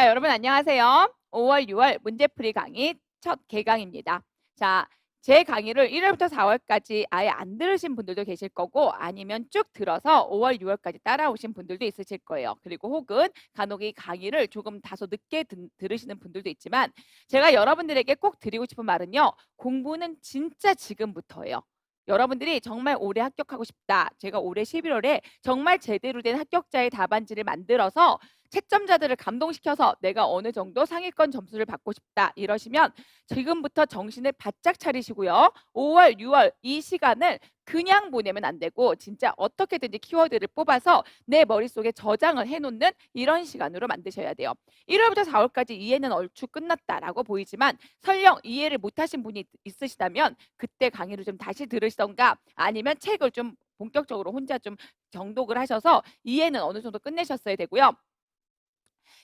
자, 여러분 안녕하세요. 5월, 6월 문제풀이 강의 첫 개강입니다. 자, 제 강의를 1월부터 4월까지 아예 안 들으신 분들도 계실 거고 아니면 쭉 들어서 5월, 6월까지 따라오신 분들도 있으실 거예요. 그리고 혹은 간혹 이 강의를 조금 다소 늦게 들으시는 분들도 있지만 제가 여러분들에게 꼭 드리고 싶은 말은요. 공부는 진짜 지금부터예요. 여러분들이 정말 올해 합격하고 싶다. 제가 올해 11월에 정말 제대로 된 합격자의 답안지를 만들어서 채점자들을 감동시켜서 내가 어느 정도 상위권 점수를 받고 싶다 이러시면 지금부터 정신을 바짝 차리시고요. 5월, 6월 이 시간을 그냥 보내면 안 되고 진짜 어떻게든지 키워드를 뽑아서 내 머릿속에 저장을 해놓는 이런 시간으로 만드셔야 돼요. 1월부터 4월까지 이해는 얼추 끝났다라고 보이지만 설령 이해를 못하신 분이 있으시다면 그때 강의를 좀 다시 들으시던가 아니면 책을 좀 본격적으로 혼자 좀 정독을 하셔서 이해는 어느 정도 끝내셨어야 되고요.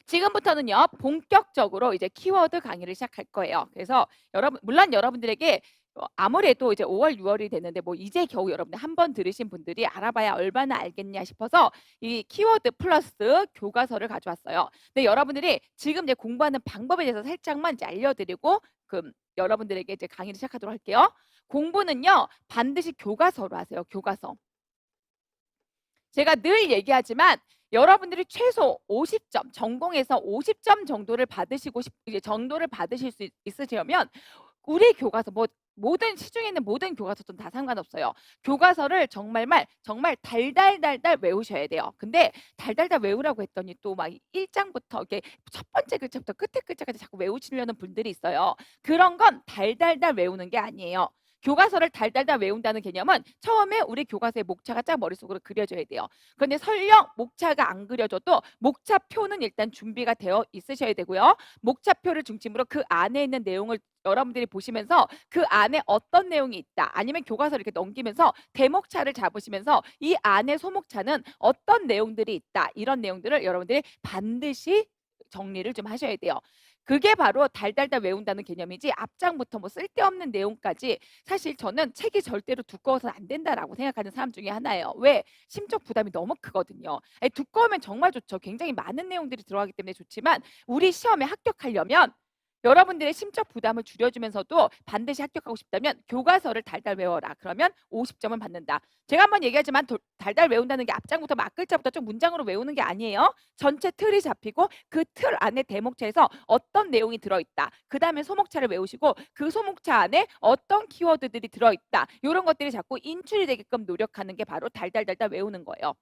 지금부터는요, 본격적으로 이제 키워드 강의를 시작할 거예요. 그래서 물론 여러분들에게 아무래도 이제 5월, 6월이 됐는데 뭐 이제 겨우 여러분들 한 번 들으신 분들이 알아봐야 얼마나 알겠냐 싶어서 이 키워드 플러스 교과서를 가져왔어요. 근데 여러분들이 지금 이제 공부하는 방법에 대해서 살짝만 이제 알려드리고 여러분들에게 이제 강의를 시작하도록 할게요. 공부는요, 반드시 교과서로 하세요. 교과서. 제가 늘 얘기하지만 여러분들이 최소 50점, 전공에서 50점 정도를 정도를 받으실 수 있으시려면 우리 교과서 모든 시중에 있는 모든 교과서든 다 상관없어요. 교과서를 정말 달달달달 외우셔야 돼요. 근데 달달달 외우라고 했더니 또 막 1장부터 이렇게 첫 번째 글자부터 끝에 글자까지 자꾸 외우시려는 분들이 있어요. 그런 건 달달달 외우는 게 아니에요. 교과서를 달달달 외운다는 개념은 처음에 우리 교과서의 목차가 쫙 머릿속으로 그려져야 돼요. 그런데 설령 목차가 안 그려져도 목차표는 일단 준비가 되어 있으셔야 되고요. 목차표를 중심으로 그 안에 있는 내용을 여러분들이 보시면서 그 안에 어떤 내용이 있다. 아니면 교과서를 이렇게 넘기면서 대목차를 잡으시면서 이 안에 소목차는 어떤 내용들이 있다. 이런 내용들을 여러분들이 반드시 정리를 좀 하셔야 돼요. 그게 바로 달달달 외운다는 개념이지 앞장부터 뭐 쓸데없는 내용까지 사실 저는 책이 절대로 두꺼워서는 안 된다라고 생각하는 사람 중에 하나예요. 왜? 심적 부담이 너무 크거든요. 두꺼우면 정말 좋죠. 굉장히 많은 내용들이 들어가기 때문에 좋지만 우리 시험에 합격하려면 여러분들의 심적 부담을 줄여주면서도 반드시 합격하고 싶다면 교과서를 달달 외워라. 그러면 50점은 받는다. 제가 한번 얘기하지만 달달 외운다는 게 앞장부터 막 글자부터 좀 문장으로 외우는 게 아니에요. 전체 틀이 잡히고 그 틀 안에 대목차에서 어떤 내용이 들어있다. 그 다음에 소목차를 외우시고 그 소목차 안에 어떤 키워드들이 들어있다. 이런 것들이 자꾸 인출이 되게끔 노력하는 게 바로 달달달달 외우는 거예요.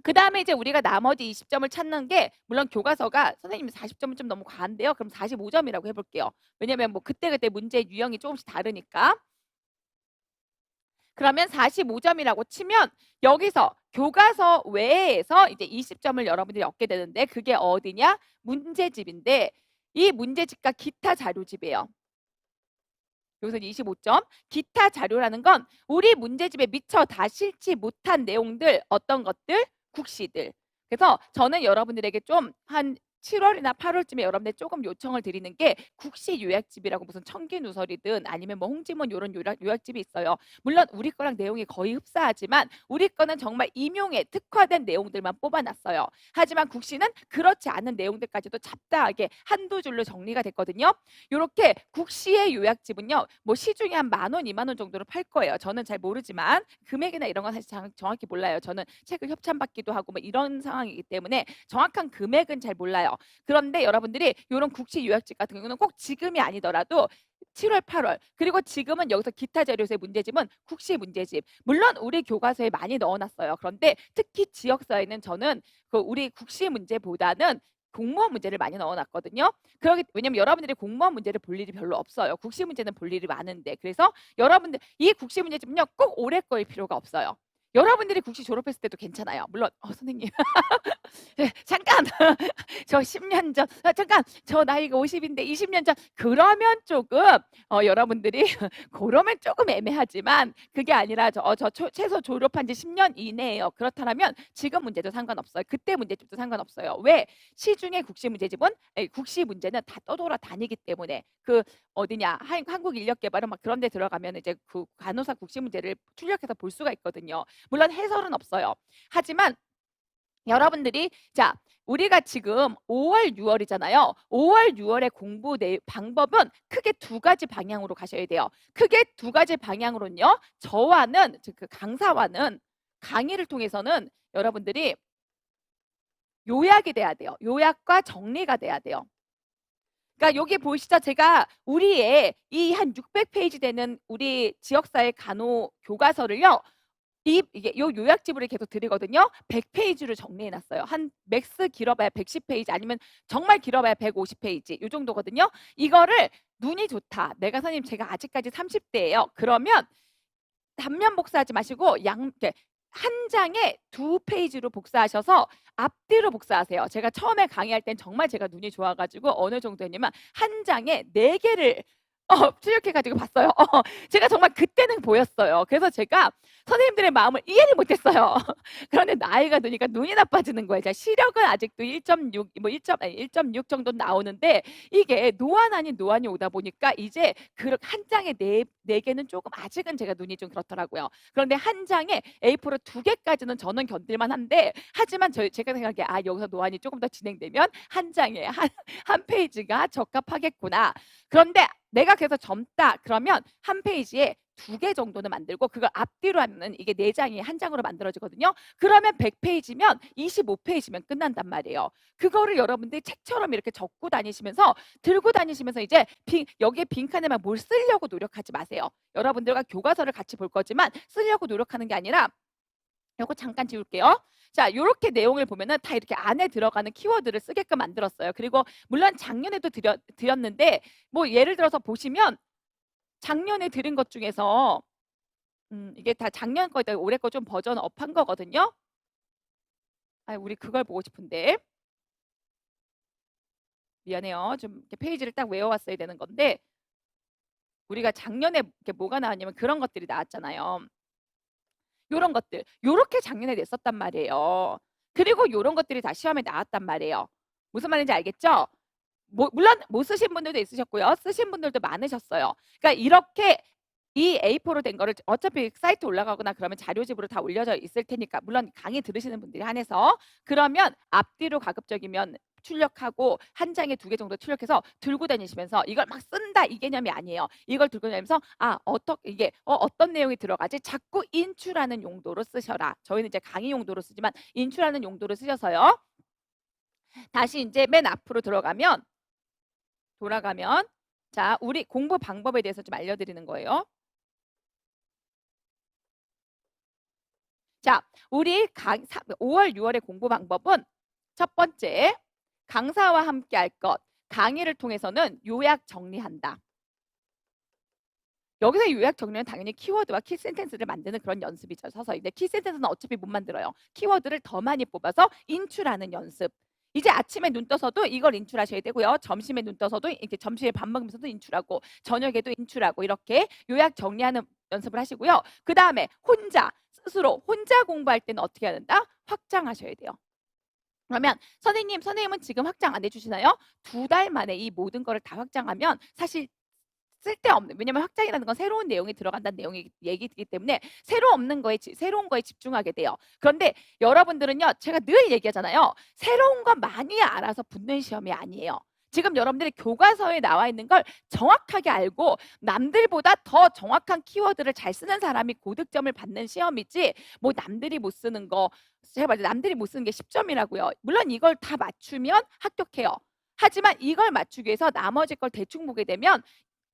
그 다음에 이제 우리가 나머지 20점을 찾는 게 물론 교과서가 선생님 40점은 좀 너무 과한데요. 그럼 45점이라고 해볼게요. 왜냐면 뭐 그때그때 문제 유형이 조금씩 다르니까. 그러면 45점이라고 치면 여기서 교과서 외에서 이제 20점을 여러분들이 얻게 되는데 그게 어디냐? 문제집인데 이 문제집과 기타 자료집이에요. 여기서 25점. 기타 자료라는 건 우리 문제집에 미처 다 실지 못한 내용들 어떤 것들? 국시들. 그래서 저는 여러분들에게 좀 한 7월이나 8월쯤에 여러분들 조금 요청을 드리는 게 국시 요약집이라고 무슨 청기누설이든 아니면 뭐 홍지문 이런 요약집이 있어요. 물론 우리 거랑 내용이 거의 흡사하지만 우리 거는 정말 임용에 특화된 내용들만 뽑아놨어요. 하지만 국시는 그렇지 않은 내용들까지도 잡다하게 한두 줄로 정리가 됐거든요. 이렇게 국시의 요약집은요. 뭐 시중에 한 10,000원, 20,000원 정도로 팔 거예요. 저는 잘 모르지만 금액이나 이런 건 사실 정확히 몰라요. 저는 책을 협찬받기도 하고 뭐 이런 상황이기 때문에 정확한 금액은 잘 몰라요. 그런데 여러분들이 이런 국시 요약집 같은 경우는 꼭 지금이 아니더라도 7월, 8월 그리고 지금은 여기서 기타 자료서의 문제집은 국시 문제집. 물론 우리 교과서에 많이 넣어놨어요. 그런데 특히 지역사회는 저는 그 우리 국시 문제보다는 공무원 문제를 많이 넣어놨거든요. 왜냐면 여러분들이 공무원 문제를 볼 일이 별로 없어요. 국시 문제는 볼 일이 많은데 그래서 여러분들 이 국시 문제집은요 꼭 오래 거일 필요가 없어요. 여러분들이 국시 졸업했을 때도 괜찮아요. 물론 선생님 네, 잠깐 저 10년 전 잠깐 저 나이가 50인데 20년 전 그러면 조금 여러분들이 그러면 조금 애매하지만 그게 아니라 최소 졸업한 지 10년 이내예요. 그렇다면 지금 문제도 상관없어요. 그때 문제집도 상관없어요. 왜? 시중의 국시 문제집은 국시 문제는 다 떠돌아다니기 때문에 그 어디냐 한국인력개발은 막 그런 데 들어가면 이제 그 간호사 국시 문제를 출력해서 볼 수가 있거든요. 물론 해설은 없어요. 하지만 여러분들이 자 우리가 지금 5월, 6월이잖아요. 5월, 6월의 공부 방법은 크게 두 가지 방향으로 가셔야 돼요. 크게 두 가지 방향으로는요. 저와는 즉 그 강사와는 강의를 통해서는 여러분들이 요약이 돼야 돼요. 요약과 정리가 돼야 돼요. 그러니까 여기 보시죠. 제가 우리의 이 한 600페이지 되는 우리 지역사회 간호 교과서를요. 이게 요 요약집을 계속 드리거든요. 100페이지로 정리해 놨어요. 한 맥스 길어봐야 110페이지 아니면 정말 길어봐야 150페이지 요 정도거든요. 이거를 눈이 좋다. 내가 선생님 제가 아직까지 30대예요. 그러면 단면 복사하지 마시고 한 장에 2페이지로 복사하셔서 앞뒤로 복사하세요. 제가 처음에 강의할 땐 정말 제가 눈이 좋아가지고 어느 정도 했냐면 한 장에 4개를 출력해가지고 봤어요. 제가 정말 그때는 보였어요. 그래서 제가 선생님들의 마음을 이해를 못했어요. 그런데 나이가 드니까 눈이 나빠지는 거예요. 시력은 아직도 1.6, 뭐 1.6 정도 나오는데 이게 노안 아닌 노안이 오다 보니까 이제 한 장에 4개는 조금 아직은 제가 눈이 좀 그렇더라고요. 그런데 한 장에 A4로 2개까지는 저는 견딜만 한데 하지만 제가 생각하기에 여기서 노안이 조금 더 진행되면 한 장에 한 페이지가 적합하겠구나. 그런데 내가 그래서 젊다 그러면 한 페이지에 2개 정도는 만들고 그걸 앞뒤로 하면 이게 4장이 한 장으로 만들어지거든요. 그러면 100페이지면 25페이지면 끝난단 말이에요. 그거를 여러분들이 책처럼 이렇게 적고 다니시면서 들고 다니시면서 이제 여기에 빈칸에만 뭘 쓰려고 노력하지 마세요. 여러분들과 교과서를 같이 볼 거지만 쓰려고 노력하는 게 아니라 이거 잠깐 지울게요. 자, 이렇게 내용을 보면은 다 이렇게 안에 들어가는 키워드를 쓰게끔 만들었어요. 그리고 물론 작년에도 드렸는데 뭐 예를 들어서 보시면 작년에 드린 것 중에서 이게 다 작년 거다 올해 거 좀 버전 업한 거거든요. 우리 그걸 보고 싶은데 미안해요. 좀 이렇게 페이지를 딱 외워왔어야 되는 건데 우리가 작년에 이렇게 뭐가 나왔냐면 그런 것들이 나왔잖아요. 요런 것들 요렇게 작년에 냈었단 말이에요. 그리고 요런 것들이 다 시험에 나왔단 말이에요. 무슨 말인지 알겠죠? 물론 못 쓰신 분들도 있으셨고요. 쓰신 분들도 많으셨어요. 그러니까 이렇게 이 A4로 된 거를 어차피 사이트 올라가거나 그러면 자료집으로 다 올려져 있을 테니까 물론 강의 들으시는 분들이 한해서 그러면 앞뒤로 가급적이면 출력하고 한 장에 2개 정도 출력해서 들고 다니시면서 이걸 막 쓴다 이 개념이 아니에요. 이걸 들고 다니면서 어떻게 이게 어떤 내용이 들어가지 자꾸 인출하는 용도로 쓰셔라. 저희는 이제 강의 용도로 쓰지만 인출하는 용도로 쓰셔서요. 다시 이제 맨 앞으로 돌아가면 자, 우리 공부 방법에 대해서 좀 알려드리는 거예요. 자, 우리 5월, 6월의 공부 방법은 첫 번째, 강사와 함께 할 것. 강의를 통해서는 요약 정리한다. 여기서 요약 정리는 당연히 키워드와 키센텐스를 만드는 그런 연습이죠. 서서 이제 키센텐스는 어차피 못 만들어요. 키워드를 더 많이 뽑아서 인출하는 연습. 이제 아침에 눈 떠서도 이걸 인출하셔야 되고요. 점심에 눈 떠서도 이렇게 점심에 밥 먹으면서도 인출하고 저녁에도 인출하고 이렇게 요약 정리하는 연습을 하시고요. 그 다음에 스스로 혼자 공부할 때는 어떻게 해야 된다? 확장하셔야 돼요. 그러면 선생님은 지금 확장 안 해주시나요? 2달 만에 이 모든 거를 다 확장하면 사실 쓸데없는 왜냐면 확장이라는 건 새로운 내용이 들어간다는 내용이 얘기이기 때문에 새로운 거에 집중하게 돼요. 그런데 여러분들은요. 제가 늘 얘기하잖아요. 새로운 거 많이 알아서 붙는 시험이 아니에요. 지금 여러분들이 교과서에 나와 있는 걸 정확하게 알고 남들보다 더 정확한 키워드를 잘 쓰는 사람이 고득점을 받는 시험이지 뭐 남들이 못 쓰는 거 제가 말해 남들이 못 쓰는 게 10점이라고요. 물론 이걸 다 맞추면 합격해요. 하지만 이걸 맞추기 위해서 나머지 걸 대충 보게 되면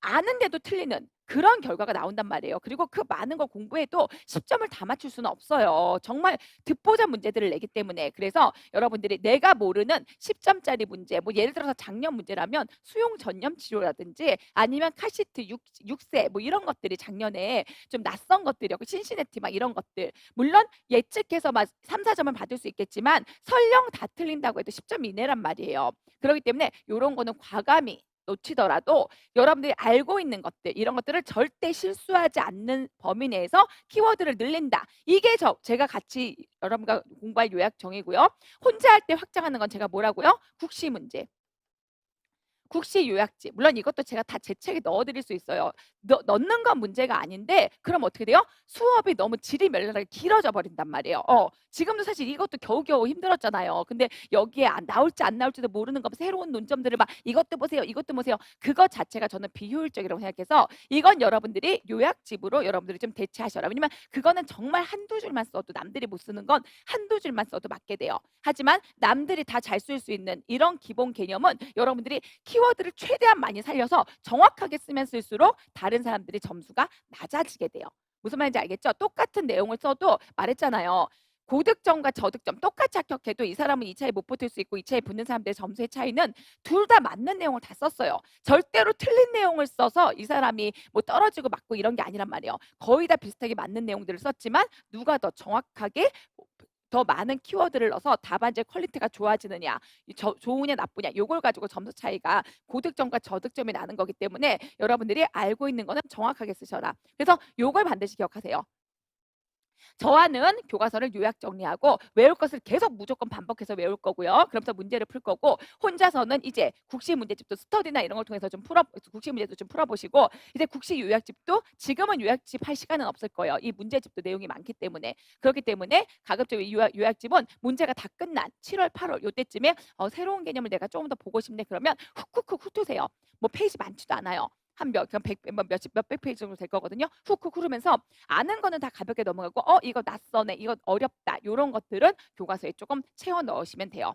아는데도 틀리는 그런 결과가 나온단 말이에요. 그리고 그 많은 걸 공부해도 10점을 다 맞출 수는 없어요. 정말 듣보잡 문제들을 내기 때문에. 그래서 여러분들이 내가 모르는 10점짜리 문제, 뭐 예를 들어서 작년 문제라면 수용 전염 치료라든지 아니면 카시트 6세 뭐 이런 것들이 작년에 좀 낯선 것들이었고 신시내티 막 이런 것들. 물론 예측해서 막 3, 4점을 받을 수 있겠지만 설령 다 틀린다고 해도 10점 이내란 말이에요. 그렇기 때문에 이런 거는 과감히 놓치더라도 여러분들이 알고 있는 것들 이런 것들을 절대 실수하지 않는 범위 내에서 키워드를 늘린다. 이게 제가 같이 여러분과 공부할 요약 정의고요. 혼자 할 때 확장하는 건 제가 뭐라고요? 국시 문제. 국시 요약지. 물론 이것도 제가 다 제 책에 넣어 드릴 수 있어요. 넣는 건 문제가 아닌데 그럼 어떻게 돼요? 수업이 너무 질이 멸렬하게 길어져 버린단 말이에요. 지금도 사실 이것도 겨우겨우 힘들었잖아요. 근데 여기에 나올지 안 나올지도 모르는 거 새로운 논점들을 막 이것도 보세요. 이것도 보세요. 그것 자체가 저는 비효율적이라고 생각해서 이건 여러분들이 요약집으로 여러분들이 좀 대체하셔라. 왜냐면 그거는 정말 한두 줄만 써도 남들이 못 쓰는 건 한두 줄만 써도 맞게 돼요. 하지만 남들이 다 잘 쓸 수 있는 이런 기본 개념은 여러분들이 키워드를 최대한 많이 살려서 정확하게 쓰면 쓸수록 다른 사람들이 점수가 낮아지게 돼요. 무슨 말인지 알겠죠? 똑같은 내용을 써도 말했잖아요. 고득점과 저득점 똑같이 합격해도 이 사람은 2차에 못 붙을 수 있고 2차에 붙는 사람들의 점수의 차이는 둘 다 맞는 내용을 다 썼어요. 절대로 틀린 내용을 써서 이 사람이 뭐 떨어지고 맞고 이런 게 아니란 말이에요. 거의 다 비슷하게 맞는 내용들을 썼지만 누가 더 정확하게 더 많은 키워드를 넣어서 답안지의 퀄리티가 좋아지느냐, 좋으냐 나쁘냐 요걸 가지고 점수 차이가 고득점과 저득점이 나는 거기 때문에 여러분들이 알고 있는 거는 정확하게 쓰셔라. 그래서 요걸 반드시 기억하세요. 저하는 교과서를 요약 정리하고 외울 것을 계속 무조건 반복해서 외울 거고요. 그러면서 문제를 풀 거고 혼자서는 이제 국시 문제집도 스터디나 이런 걸 통해서 좀 국시 문제도 좀 풀어보시고 이제 국시 요약집도 지금은 요약집 할 시간은 없을 거예요. 이 문제집도 내용이 많기 때문에 그렇기 때문에 가급적 요약집은 문제가 다 끝난 7월 8월 요때쯤에 새로운 개념을 내가 조금 더 보고 싶네 그러면 훅훅훅 훑으세요. 뭐 페이지 많지도 않아요. 한 몇백 페이지 정도 될 거거든요. 훅훅 흐르면서 아는 거는 다 가볍게 넘어가고 이거 낯서네, 이거 어렵다 이런 것들은 교과서에 조금 채워 넣으시면 돼요.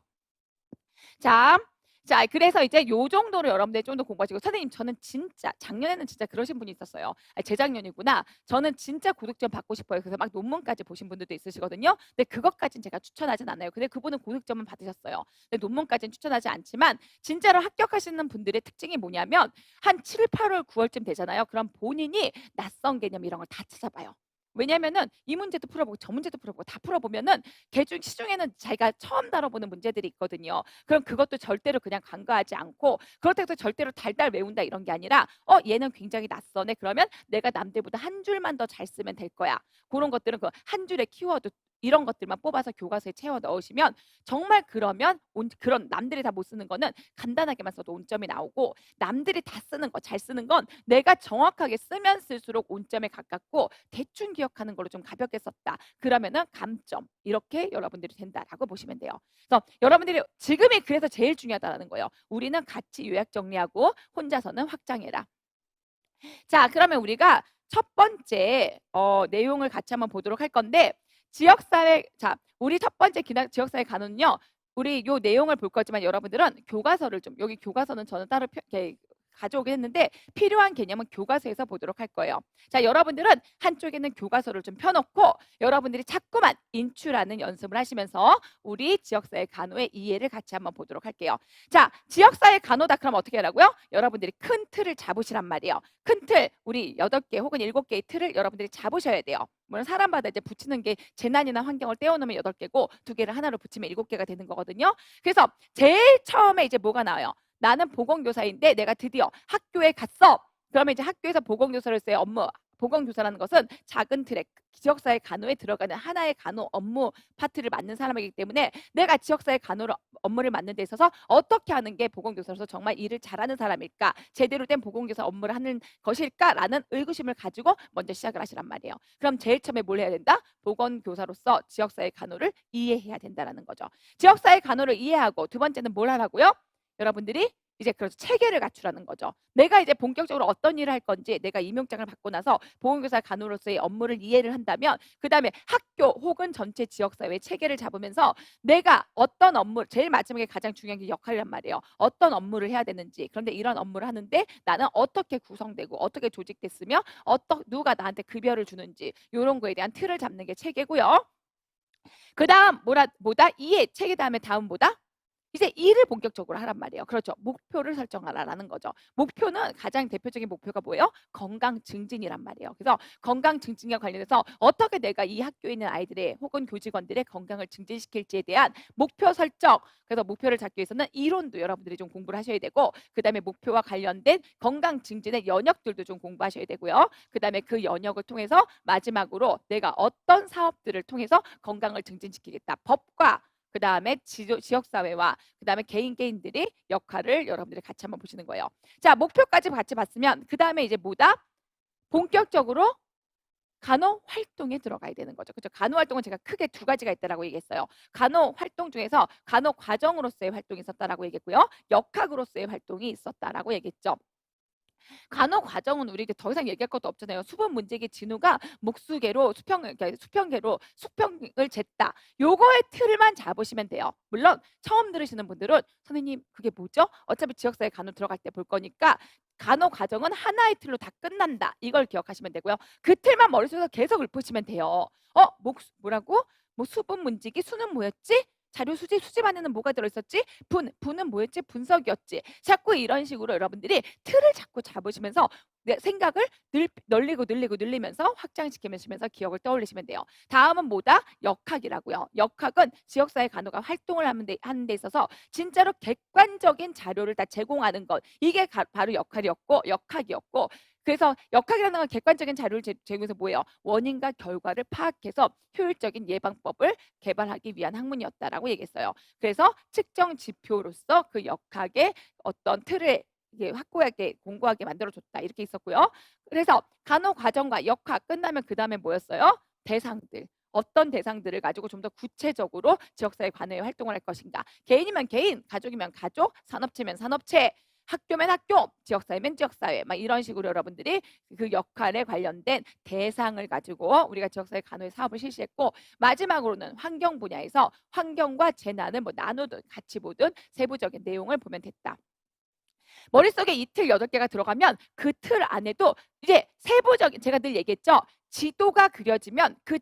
자, 그래서 이제 요 정도로 여러분들이 좀 더 공부하시고 선생님 저는 진짜 작년에는 진짜 그러신 분이 있었어요. 재작년이구나. 저는 진짜 고득점 받고 싶어요. 그래서 막 논문까지 보신 분들도 있으시거든요. 근데 그것까지는 제가 추천하진 않아요. 근데 그분은 고득점은 받으셨어요. 근데 논문까지는 추천하지 않지만 진짜로 합격하시는 분들의 특징이 뭐냐면 한 7, 8월, 9월쯤 되잖아요. 그럼 본인이 낯선 개념 이런 걸 다 찾아봐요. 왜냐면은 이 문제도 풀어보고 저 문제도 풀어보고 다 풀어보면은 시중에는 자기가 처음 다뤄보는 문제들이 있거든요. 그럼 그것도 절대로 그냥 간과하지 않고 그렇다고 해서 절대로 달달 외운다 이런 게 아니라 얘는 굉장히 낯서네. 그러면 내가 남들보다 한 줄만 더 잘 쓰면 될 거야. 그런 것들은 그 한 줄의 키워드 이런 것들만 뽑아서 교과서에 채워 넣으시면 정말 그러면 그런 남들이 다 못 쓰는 거는 간단하게만 써도 온점이 나오고 남들이 다 쓰는 거 잘 쓰는 건 내가 정확하게 쓰면 쓸수록 온점에 가깝고 대충 기억하는 걸로 좀 가볍게 썼다. 그러면은 감점 이렇게 여러분들이 된다라고 보시면 돼요. 그래서 여러분들이 지금이 그래서 제일 중요하다라는 거예요. 우리는 같이 요약 정리하고 혼자서는 확장해라. 자, 그러면 우리가 첫 번째 내용을 같이 한번 보도록 할 건데 지역사회 우리 첫 번째 지역사회 간호는요. 우리 요 내용을 볼 거지만 여러분들은 교과서를 좀 여기 교과서는 저는 따로 가져오긴 했는데 필요한 개념은 교과서에서 보도록 할 거예요. 자, 여러분들은 한쪽에는 교과서를 좀 펴놓고 여러분들이 자꾸만 인출하는 연습을 하시면서 우리 지역사회 간호의 이해를 같이 한번 보도록 할게요. 자, 지역사회 간호다 그럼 어떻게 하라고요? 여러분들이 큰 틀을 잡으시란 말이에요. 큰 틀, 우리 8개 혹은 7개의 틀을 여러분들이 잡으셔야 돼요. 물론 사람마다 이제 붙이는 게 재난이나 환경을 떼어놓으면 8개고 2개를 하나로 붙이면 7개가 되는 거거든요. 그래서 제일 처음에 이제 뭐가 나와요? 나는 보건교사인데 내가 드디어 학교에 갔어. 그러면 이제 학교에서 보건교사로서의 업무, 보건교사라는 것은 작은 트랙, 지역사회 간호에 들어가는 하나의 간호 업무 파트를 맡는 사람이기 때문에 내가 지역사회 간호 업무를 맡는 데 있어서 어떻게 하는 게 보건교사로서 정말 일을 잘하는 사람일까? 제대로 된 보건교사 업무를 하는 것일까라는 의구심을 가지고 먼저 시작을 하시란 말이에요. 그럼 제일 처음에 뭘 해야 된다? 보건교사로서 지역사회 간호를 이해해야 된다는 거죠. 지역사회 간호를 이해하고 두 번째는 뭘 하라고요? 여러분들이 이제 그래서 체계를 갖추라는 거죠. 내가 이제 본격적으로 어떤 일을 할 건지 내가 임용장을 받고 나서 보건교사 간호로서의 업무를 이해를 한다면 그다음에 학교 혹은 전체 지역사회 체계를 잡으면서 내가 어떤 업무 제일 마지막에 가장 중요한 게 역할이란 말이에요. 어떤 업무를 해야 되는지 그런데 이런 업무를 하는데 나는 어떻게 구성되고 어떻게 조직됐으며 누가 나한테 급여를 주는지 이런 거에 대한 틀을 잡는 게 체계고요. 그다음 뭐다 이해 체계 다음에 다음 뭐다 이제 일을 본격적으로 하란 말이에요. 그렇죠. 목표를 설정하라는 거죠. 목표는 가장 대표적인 목표가 뭐예요? 건강 증진이란 말이에요. 그래서 건강 증진과 관련해서 어떻게 내가 이 학교에 있는 아이들의 혹은 교직원들의 건강을 증진시킬지에 대한 목표 설정. 그래서 목표를 잡기 위해서는 이론도 여러분들이 좀 공부를 하셔야 되고 그다음에 목표와 관련된 건강 증진의 연역들도 좀 공부하셔야 되고요. 그다음에 그 연역을 통해서 마지막으로 내가 어떤 사업들을 통해서 건강을 증진시키겠다. 법과 그다음에 지역사회와 그다음에 개인들이 역할을 여러분들이 같이 한번 보시는 거예요. 자, 목표까지 같이 봤으면 그다음에 이제 뭐다? 본격적으로 간호활동에 들어가야 되는 거죠. 그죠? 간호활동은 제가 크게 두 가지가 있다라고 얘기했어요. 간호활동 중에서 간호과정으로서의 활동이 있었다라고 얘기했고요. 역학으로서의 활동이 있었다라고 얘기했죠. 간호 과정은 우리 이제 더 이상 얘기할 것도 없잖아요. 수분 문제기 진우가 목수개로 그러니까 수평계로 수평을 쟀다. 요거의 틀만 잡으시면 돼요. 물론 처음 들으시는 분들은 선생님 그게 뭐죠? 어차피 지역사회 간호 들어갈 때 볼 거니까 간호 과정은 하나의 틀로 다 끝난다. 이걸 기억하시면 되고요. 그 틀만 머릿속에서 계속 읊으시면 돼요. 뭐라고? 뭐 수분 문지기 수는 뭐였지? 자료 수집 안에는 뭐가 들어있었지? 분은 뭐였지? 분석이었지. 자꾸 이런 식으로 여러분들이 틀을 자꾸 잡으시면서 내 생각을 늘리면서 확장시키면서 기억을 떠올리시면 돼요. 다음은 뭐다? 역학이라고요. 역학은 지역사회 간호가 활동을 하는 데 있어서 진짜로 객관적인 자료를 다 제공하는 것. 이게 바로 역학이었고 그래서 역학이라는 건 객관적인 자료를 제공해서 뭐예요? 원인과 결과를 파악해서 효율적인 예방법을 개발하기 위한 학문이었다라고 얘기했어요. 그래서 측정 지표로서 그 역학의 어떤 틀을 이게 확고하게 공고하게 만들어줬다 이렇게 있었고요. 그래서 간호 과정과 역학 끝나면 그 다음에 뭐였어요? 대상들. 어떤 대상들을 가지고 좀 더 구체적으로 지역사회 관여에 활동을 할 것인가. 개인이면 개인, 가족이면 가족, 산업체면 산업체, 학교면 학교, 지역사회면 지역사회 막 이런 식으로 여러분들이 그 역할에 관련된 대상을 가지고 우리가 지역사회 간호의 사업을 실시했고 마지막으로는 환경 분야에서 환경과 재난을 뭐 나누든 같이 보든 세부적인 내용을 보면 됐다. 머릿속에 이 틀 8개가 들어가면 그 틀 안에도 이제 세부적인 제가 늘 얘기했죠. 지도가 그려지면 그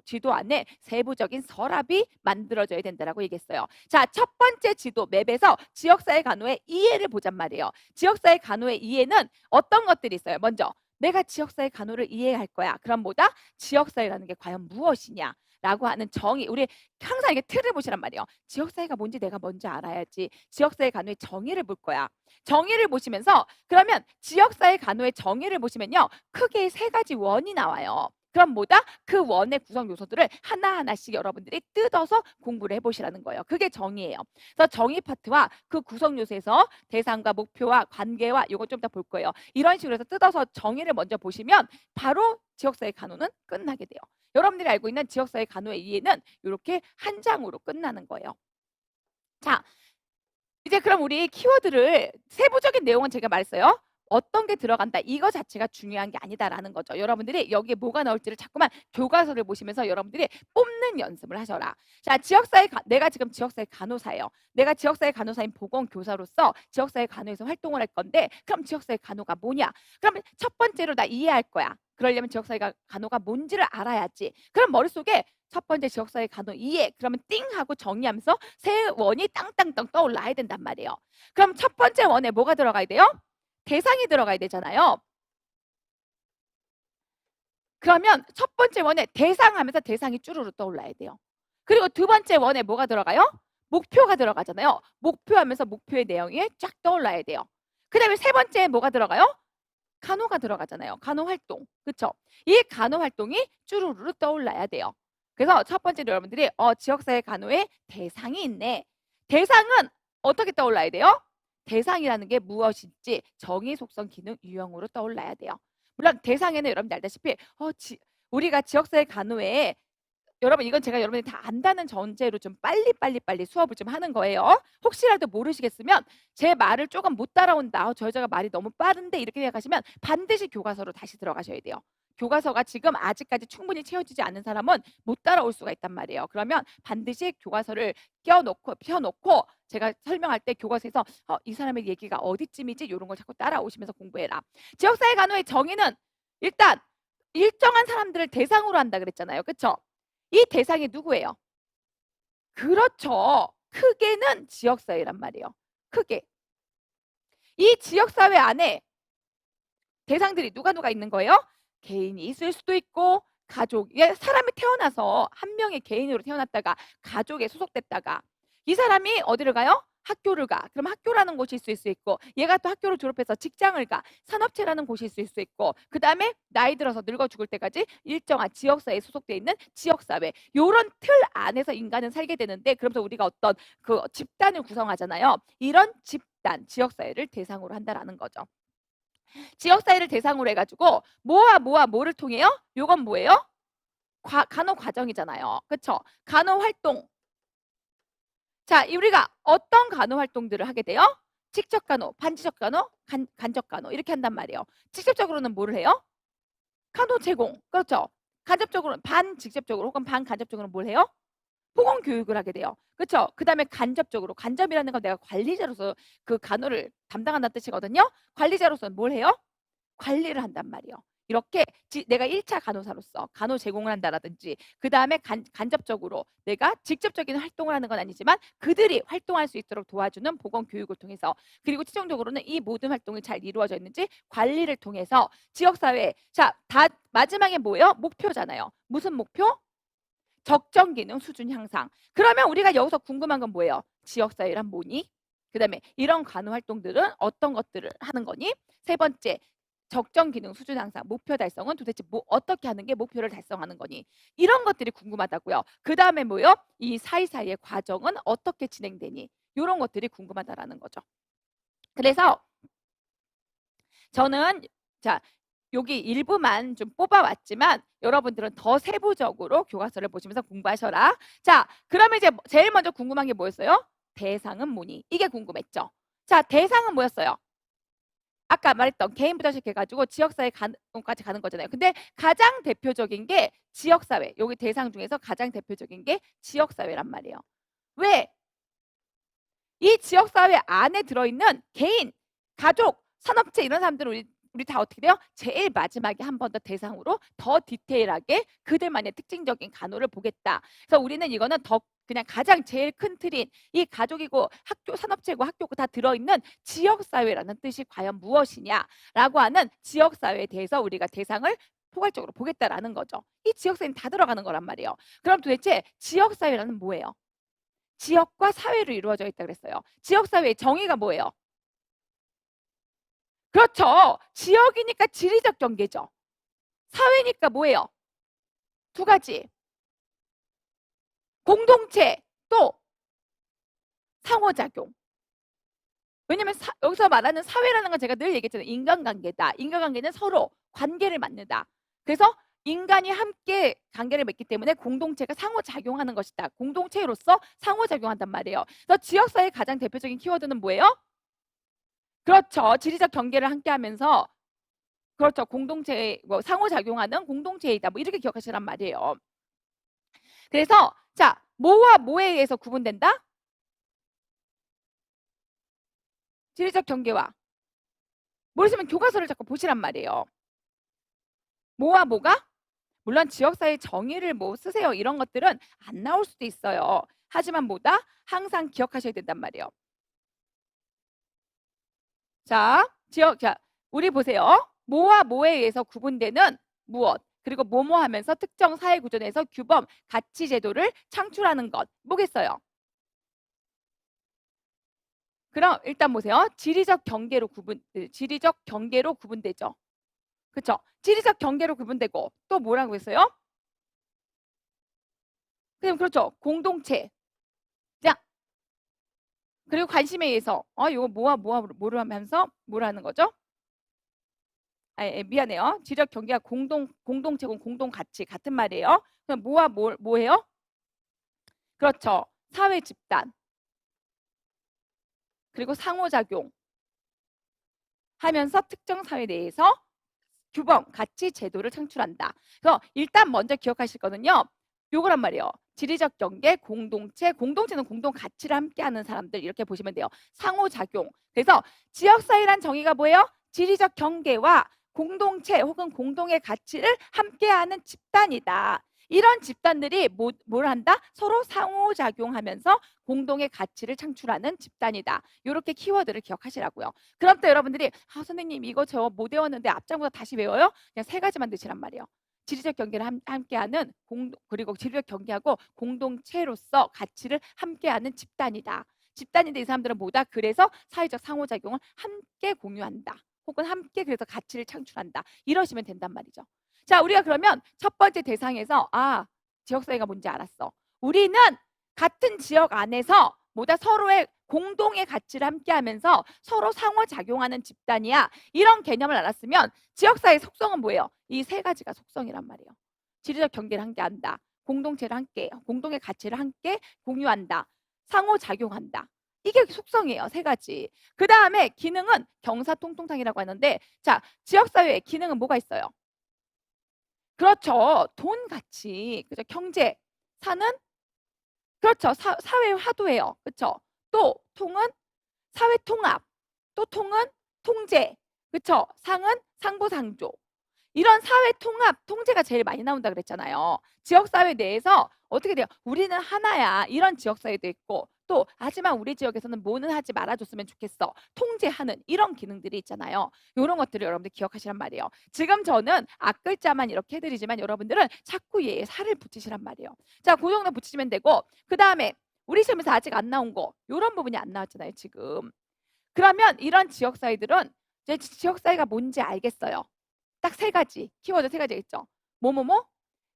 지도 안에 세부적인 서랍이 만들어져야 된다라고 얘기했어요. 자, 첫 번째 지도 맵에서 지역사회 간호의 이해를 보잔 말이에요. 지역사회 간호의 이해는 어떤 것들이 있어요? 먼저 내가 지역사회 간호를 이해할 거야. 그럼 뭐다? 지역사회라는 게 과연 무엇이냐? 라고 하는 정의, 우리 항상 이게 틀을 보시란 말이에요. 지역사회가 뭔지 내가 먼저 알아야지. 지역사회 간호의 정의를 볼 거야. 정의를 보시면서 그러면 지역사회 간호의 정의를 보시면요. 크게 3가지 원이 나와요. 그럼 뭐다? 그 원의 구성 요소들을 하나하나씩 여러분들이 뜯어서 공부를 해보시라는 거예요. 그게 정의예요. 그래서 정의 파트와 그 구성 요소에서 대상과 목표와 관계와 이거 좀 더 볼 거예요. 이런 식으로 해서 뜯어서 정의를 먼저 보시면 바로 지역사회 간호는 끝나게 돼요. 여러분들이 알고 있는 지역사회 간호의 이해는 이렇게 한 장으로 끝나는 거예요. 자, 이제 그럼 우리 키워드를 세부적인 내용은 제가 말했어요. 어떤 게 들어간다 이거 자체가 중요한 게 아니다라는 거죠. 여러분들이 여기에 뭐가 나올지를 자꾸만 교과서를 보시면서 여러분들이 뽑는 연습을 하셔라. 자, 내가 지금 지역사회 간호사예요. 내가 지역사회 간호사인 보건교사로서 지역사회 간호에서 활동을 할 건데 그럼 지역사회 간호가 뭐냐? 그러면 첫 번째로 나 이해할 거야. 그러려면 지역사회 간호가 뭔지를 알아야지. 그럼 머릿속에 첫 번째 지역사회 간호 이해 그러면 띵 하고 정리하면서 세 원이 땅땅땅 떠올라야 된단 말이에요. 그럼 첫 번째 원에 뭐가 들어가야 돼요? 대상이 들어가야 되잖아요. 그러면 첫 번째 원에 대상 하면서 대상이 쭈루루 떠올라야 돼요. 그리고 두 번째 원에 뭐가 들어가요? 목표가 들어가잖아요. 목표하면서 목표의 내용이 쫙 떠올라야 돼요. 그 다음에 세 번째에 뭐가 들어가요? 간호가 들어가잖아요. 간호활동. 그쵸? 이 간호활동이 쭈루루루 떠올라야 돼요. 그래서 첫 번째로 여러분들이 지역사회 간호의 대상이 있네. 대상은 어떻게 떠올라야 돼요? 대상이라는 게 무엇인지 정의, 속성, 기능, 유형으로 떠올라야 돼요. 물론 대상에는 여러분들 알다시피 우리가 지역사회 간호에 여러분 이건 제가 여러분이 다 안다는 전제로 좀 빨리 수업을 좀 하는 거예요. 혹시라도 모르시겠으면 제 말을 조금 못 따라온다. 저 여자가 말이 너무 빠른데 이렇게 생각하시면 반드시 교과서로 다시 들어가셔야 돼요. 교과서가 지금 아직까지 충분히 채워지지 않은 사람은 못 따라올 수가 있단 말이에요. 그러면 반드시 교과서를 펴놓고 제가 설명할 때 교과서에서 이 사람의 얘기가 어디쯤이지 이런 걸 자꾸 따라오시면서 공부해라. 지역사회 간호의 정의는 일단 일정한 사람들을 대상으로 한다 그랬잖아요. 그렇죠? 이 대상이 누구예요? 그렇죠. 크게는 지역사회란 말이에요. 크게. 이 지역사회 안에 대상들이 누가 있는 거예요? 개인이 있을 수도 있고 가족. 사람이 태어나서 한 명의 개인으로 태어났다가 가족에 소속됐다가 이 사람이 어디를 가요? 학교를 가. 그럼 학교라는 곳이 있을 수 있고 얘가 또 학교를 졸업해서 직장을 가. 산업체라는 곳이 있을 수 있고 그다음에 나이 들어서 늙어 죽을 때까지 일정한 지역사회에 소속돼 있는 지역사회. 요런 틀 안에서 인간은 살게 되는데 그러면서 우리가 어떤 그 집단을 구성하잖아요. 이런 집단, 지역사회를 대상으로 한다라는 거죠. 지역사회를 대상으로 해가지고 뭐와 뭐를 통해요? 요건 뭐예요? 간호 과정이잖아요. 그쵸? 간호 활동. 자, 우리가 어떤 간호 활동들을 하게 돼요? 직접 간호, 반직접 간호, 간접 간호 이렇게 한단 말이에요. 직접적으로는 뭐를 해요? 간호 제공. 그렇죠? 간접적으로는 반직접적으로 혹은 반간접적으로는 뭘 해요? 보건 교육을 하게 돼요. 그렇죠? 그다음에 간접적으로 간접이라는 건 내가 관리자로서 그 간호를 담당한다는 뜻이거든요. 관리자로서는 뭘 해요? 관리를 한단 말이에요. 이렇게 내가 1차 간호사로서 간호 제공을 한다라든지 그다음에 간접적으로 내가 직접적인 활동을 하는 건 아니지만 그들이 활동할 수 있도록 도와주는 보건 교육을 통해서 그리고 최종적으로는 이 모든 활동이 잘 이루어져 있는지 관리를 통해서 지역사회 다 마지막에 뭐예요? 목표잖아요. 무슨 목표? 적정 기능 수준 향상. 그러면 우리가 여기서 궁금한 건 뭐예요? 지역사회란 뭐니? 그다음에 이런 간호 활동들은 어떤 것들을 하는 거니? 세 번째, 적정 기능 수준 향상, 목표 달성은 도대체 어떻게 하는 게 목표를 달성하는 거니? 이런 것들이 궁금하다고요. 그다음에 뭐요? 이 사이사이의 과정은 어떻게 진행되니? 이런 것들이 궁금하다라는 거죠. 그래서 저는 자 여기 일부만 좀 뽑아왔지만 여러분들은 더 세부적으로 교과서를 보시면서 공부하셔라. 자, 그러면 이제 제일 먼저 궁금한 게 뭐였어요? 대상은 뭐니? 이게 궁금했죠. 자, 대상은 뭐였어요? 아까 말했던 개인부터 시작해가지고 지역사회까지 가는 거잖아요. 근데 가장 대표적인 게 지역사회. 여기 대상 중에서 가장 대표적인 게 지역사회란 말이에요. 왜? 이 지역사회 안에 들어있는 개인, 가족, 산업체 이런 사람들은 우리 다 어떻게 돼요? 제일 마지막에 한 번 더 대상으로 더 디테일하게 그들만의 특징적인 간호를 보겠다. 그래서 우리는 이거는 더 그냥 가장 제일 큰 틀인 이 가족이고 학교, 산업체고 학교고 다 들어있는 지역사회라는 뜻이 과연 무엇이냐라고 하는 지역사회에 대해서 우리가 대상을 포괄적으로 보겠다라는 거죠. 이 지역사회는 다 들어가는 거란 말이에요. 그럼 도대체 지역사회라는 뭐예요? 지역과 사회로 이루어져 있다 그랬어요. 지역사회의 정의가 뭐예요? 그렇죠. 지역이니까 지리적 경계죠. 사회니까 뭐예요? 두 가지. 공동체 또 상호작용. 왜냐면 여기서 말하는 사회라는 건 제가 늘 얘기했잖아요. 인간관계다. 인간관계는 서로 관계를 맺는다. 그래서 인간이 함께 관계를 맺기 때문에 공동체가 상호작용하는 것이다. 공동체로서 상호작용한단 말이에요. 그래서 지역사회의 가장 대표적인 키워드는 뭐예요? 그렇죠. 지리적 경계를 함께 하면서 그렇죠. 공동체 뭐 상호작용하는 공동체이다. 뭐 이렇게 기억하시란 말이에요. 그래서 자, 뭐와 뭐에 의해서 구분된다? 지리적 경계와 모르시면 교과서를 자꾸 보시란 말이에요. 뭐와 뭐가? 물론 지역사회 정의를 뭐 쓰세요. 이런 것들은 안 나올 수도 있어요. 하지만 뭐다? 항상 기억하셔야 된단 말이에요. 자, 우리 보세요. 뭐와 뭐에 의해서 구분되는 무엇 그리고 뭐뭐 하면서 특정 사회 구조 내에서 규범, 가치 제도를 창출하는 것 뭐겠어요? 그럼 일단 보세요. 지리적 경계로 구분되죠. 그렇죠? 지리적 경계로 구분되고 또 뭐라고 했어요? 그럼 그렇죠. 공동체. 자, 그리고 관심에 의해서 이거 뭐를 하면서 뭐라는 거죠? 미안해요. 지적 경계가 공동체고 공동 가치 같은 말이에요. 그럼 뭐와 뭐예요? 그렇죠. 사회 집단. 그리고 상호작용 하면서 특정 사회 내에서 규범, 가치, 제도를 창출한다. 그래서 일단 먼저 기억하실 거는요. 요거란 말이에요. 지리적 경계, 공동체는 공동 가치를 함께하는 사람들 이렇게 보시면 돼요. 상호작용. 그래서 지역사회란 정의가 뭐예요? 지리적 경계와 공동체 혹은 공동의 가치를 함께하는 집단이다. 이런 집단들이 뭘 한다? 서로 상호작용하면서 공동의 가치를 창출하는 집단이다. 이렇게 키워드를 기억하시라고요. 그럼 또 여러분들이 선생님 이거 저 못 외웠는데 앞장부터 다시 외워요? 그냥 세 가지만 드시란 말이에요. 지리적 경계를 함께하는 그리고 지리적 경계하고 공동체로서 가치를 함께하는 집단이다. 집단인데 이 사람들은 뭐다? 그래서 사회적 상호작용을 함께 공유한다. 혹은 함께 그래서 가치를 창출한다. 이러시면 된단 말이죠. 자, 우리가 그러면 첫 번째 대상에서 지역사회가 뭔지 알았어. 우리는 같은 지역 안에서 뭐다? 서로의 공동의 가치를 함께하면서 서로 상호작용하는 집단이야. 이런 개념을 알았으면 지역사회의 속성은 뭐예요? 이 세 가지가 속성이란 말이에요. 지리적 경계를 함께한다. 공동체를 함께, 공동의 가치를 함께 공유한다. 상호작용한다. 이게 속성이에요. 세 가지. 그 다음에 기능은 경사통통탕이라고 하는데, 자, 지역사회의 기능은 뭐가 있어요? 그렇죠. 돈 가치. 그죠? 경제. 사는 그렇죠. 사회 화두예요. 그렇죠. 또 통은 사회 통합. 또 통은 통제. 그렇죠. 상은 상부상조. 이런 사회 통합, 통제가 제일 많이 나온다 그랬잖아요. 지역사회 내에서 어떻게 돼요? 우리는 하나야. 이런 지역사회도 있고 또 하지만 우리 지역에서는 뭐는 하지 말아줬으면 좋겠어. 통제하는 이런 기능들이 있잖아요. 이런 것들을 여러분들 기억하시란 말이에요. 지금 저는 앞글자만 이렇게 해드리지만 여러분들은 자꾸 얘에 살을 붙이시란 말이에요. 자, 그 정도 붙이시면 되고 그 다음에 우리 시험에서 아직 안 나온 거 이런 부분이 안 나왔잖아요. 지금. 그러면 이런 지역사회들은 이제 지역사회가 뭔지 알겠어요. 딱 세 가지 키워드 세 가지 있죠. 뭐뭐뭐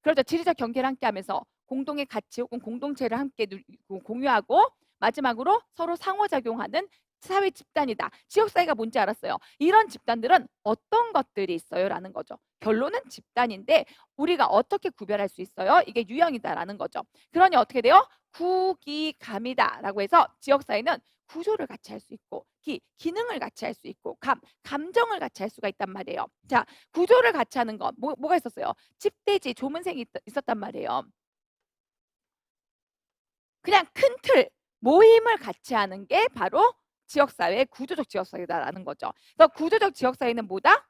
그렇죠. 지리적 경계를 함께하면서 공동의 가치 혹은 공동체를 함께 공유하고 마지막으로 서로 상호작용하는 사회 집단이다. 지역사회가 뭔지 알았어요. 이런 집단들은 어떤 것들이 있어요? 라는 거죠. 결론은 집단인데 우리가 어떻게 구별할 수 있어요? 이게 유형이다라는 거죠. 그러니 어떻게 돼요? 구기감이다 라고 해서 지역사회는 구조를 같이 할 수 있고 기능을 같이 할 수 있고 감정을 같이 할 수가 있단 말이에요. 자, 구조를 같이 하는 건 뭐가 있었어요? 집대지 조문생이 있었단 말이에요. 그냥 큰 틀 모임을 같이 하는 게 바로 지역사회 구조적 지역사회다라는 거죠. 그래서 구조적 지역사회는 뭐다?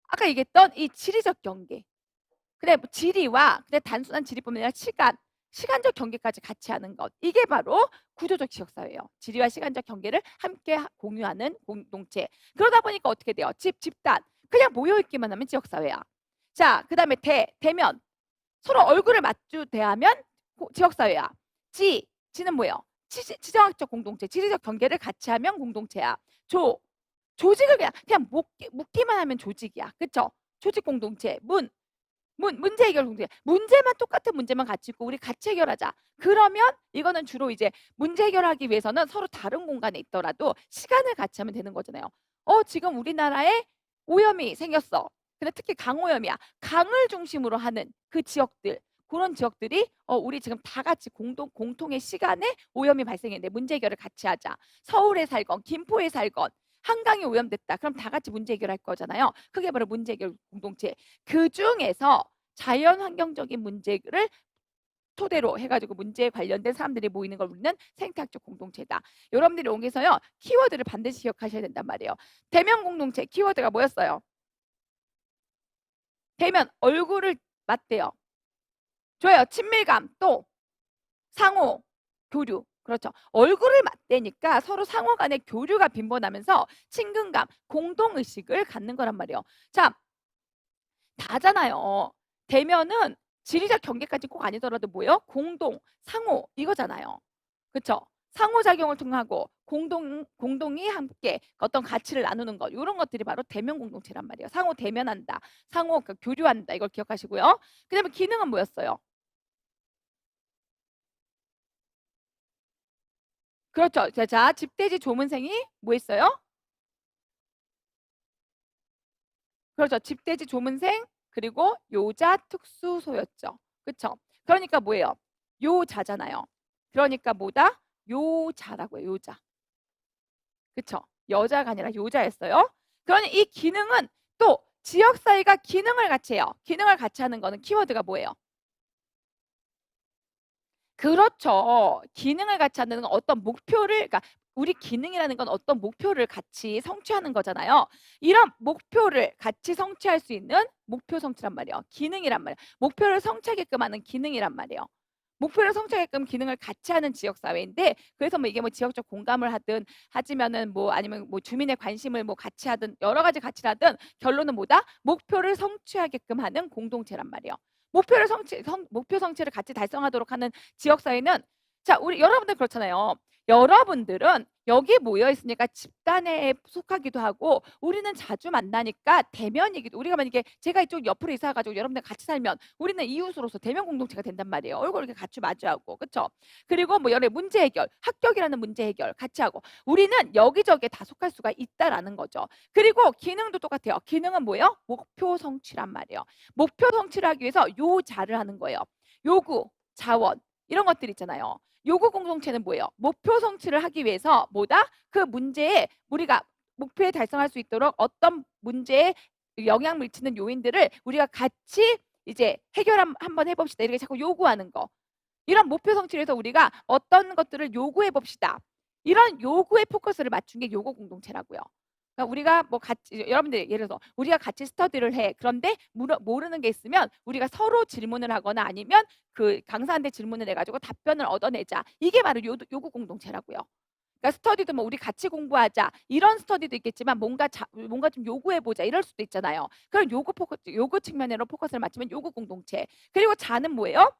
아까 얘기했던 이 지리적 경계. 그래 지리와 근데 단순한 지리뿐만 아니라 시간적 경계까지 같이 하는 것. 이게 바로 구조적 지역사회예요. 지리와 시간적 경계를 함께 공유하는 공동체. 그러다 보니까 어떻게 돼요? 집단. 그냥 모여있기만 하면 지역사회야. 자, 그 다음에 대면. 서로 얼굴을 마주 대하면 지역사회야. 지는 뭐예요? 지정학적 공동체. 지리적 경계를 같이 하면 공동체야. 조직을 그냥 묶기만 하면 조직이야. 그쵸? 조직 공동체. 문제 해결 공동체. 문제만 똑같은 문제만 같이 있고 우리 같이 해결하자. 그러면 이거는 주로 이제 문제 해결하기 위해서는 서로 다른 공간에 있더라도 시간을 같이 하면 되는 거잖아요. 지금 우리나라에 오염이 생겼어. 근데 특히 강오염이야. 강을 중심으로 하는 그 지역들. 그런 지역들이 우리 지금 다 같이 공통의 시간에 오염이 발생했는데 문제 해결을 같이 하자. 서울에 살건 김포에 살건 한강이 오염됐다. 그럼 다 같이 문제 해결할 거잖아요. 그게 바로 문제 해결 공동체. 그 중에서 자연 환경적인 문제를 토대로 해가지고 문제에 관련된 사람들이 모이는 걸 우리는 생태학적 공동체다. 여러분들이 여기서요 키워드를 반드시 기억하셔야 된단 말이에요. 대면 공동체 키워드가 뭐였어요? 대면 얼굴을 맞대요. 좋아요. 친밀감 또 상호 교류. 그렇죠. 얼굴을 맞대니까 서로 상호 간의 교류가 빈번하면서 친근감, 공동의식을 갖는 거란 말이에요. 자, 다잖아요. 대면은 지리적 경계까지 꼭 아니더라도 뭐예요? 공동, 상호 이거잖아요. 그렇죠? 상호작용을 통하고 공동이 함께 어떤 가치를 나누는 것 이런 것들이 바로 대면 공동체란 말이에요. 상호 대면한다. 상호 교류한다. 이걸 기억하시고요. 그 다음에 기능은 뭐였어요? 그렇죠. 자, 집대지 조문생이 뭐 했어요? 그렇죠. 집대지 조문생 그리고 요자 특수소였죠. 그렇죠. 그러니까 뭐예요? 요자잖아요. 그러니까 뭐다? 요자라고요. 요자. 그렇죠. 여자가 아니라 요자였어요. 그러니 이 기능은 또 지역사회가 기능을 같이 해요. 기능을 같이 하는 거는 키워드가 뭐예요? 그렇죠. 기능을 같이 하는 건 어떤 목표를 그러니까 우리 기능이라는 건 어떤 목표를 같이 성취하는 거잖아요. 이런 목표를 같이 성취할 수 있는 목표 성취란 말이에요. 기능이란 말이에요. 목표를 성취하게끔 하는 기능이란 말이에요. 목표를 성취하게끔 기능을 같이 하는 지역 사회인데 그래서 뭐 이게 뭐 지역적 공감을 하든 하지면은 뭐 아니면 뭐 주민의 관심을 뭐 같이 하든 여러 가지 가치를 하든 결론은 뭐다? 목표를 성취하게끔 하는 공동체란 말이에요. 목표 성취를 같이 달성하도록 하는 지역 사회는 자, 우리 여러분들 그렇잖아요. 여러분들은 여기 모여 있으니까 집단에 속하기도 하고 우리는 자주 만나니까 대면이기도 우리가 만약에 제가 이쪽 옆으로 이사 가지고 여러분들 같이 살면 우리는 이웃으로서 대면 공동체가 된단 말이에요. 얼굴 이렇게 같이 마주하고. 그렇죠? 그리고 뭐 여러 문제 해결, 합격이라는 문제 해결 같이 하고 우리는 여기저기에 다 속할 수가 있다라는 거죠. 그리고 기능도 똑같아요. 기능은 뭐예요? 목표 성취란 말이에요. 목표 성취를 하기 위해서 요자를 하는 거예요. 요구, 자원 이런 것들 있잖아요. 요구 공동체는 뭐예요? 목표 성취를 하기 위해서 뭐다? 그 문제에 우리가 목표에 달성할 수 있도록 어떤 문제에 영향을 미치는 요인들을 우리가 같이 이제 해결 한번 해봅시다. 이렇게 자꾸 요구하는 거. 이런 목표 성취를 해서 우리가 어떤 것들을 요구해 봅시다. 이런 요구에 포커스를 맞춘 게 요구 공동체라고요. 그러니까 우리가 뭐 같이 여러분들 예를 들어서 우리가 같이 스터디를 해. 그런데 모르는 게 있으면 우리가 서로 질문을 하거나 아니면 그 강사한테 질문을 해가지고 답변을 얻어내자. 이게 바로 요구 공동체라고요. 그러니까 스터디도 뭐 우리 같이 공부하자 이런 스터디도 있겠지만 뭔가 좀 요구해 보자 이럴 수도 있잖아요. 그럼 요구 측면으로 포커스를 맞추면 요구 공동체. 그리고 자는 뭐예요?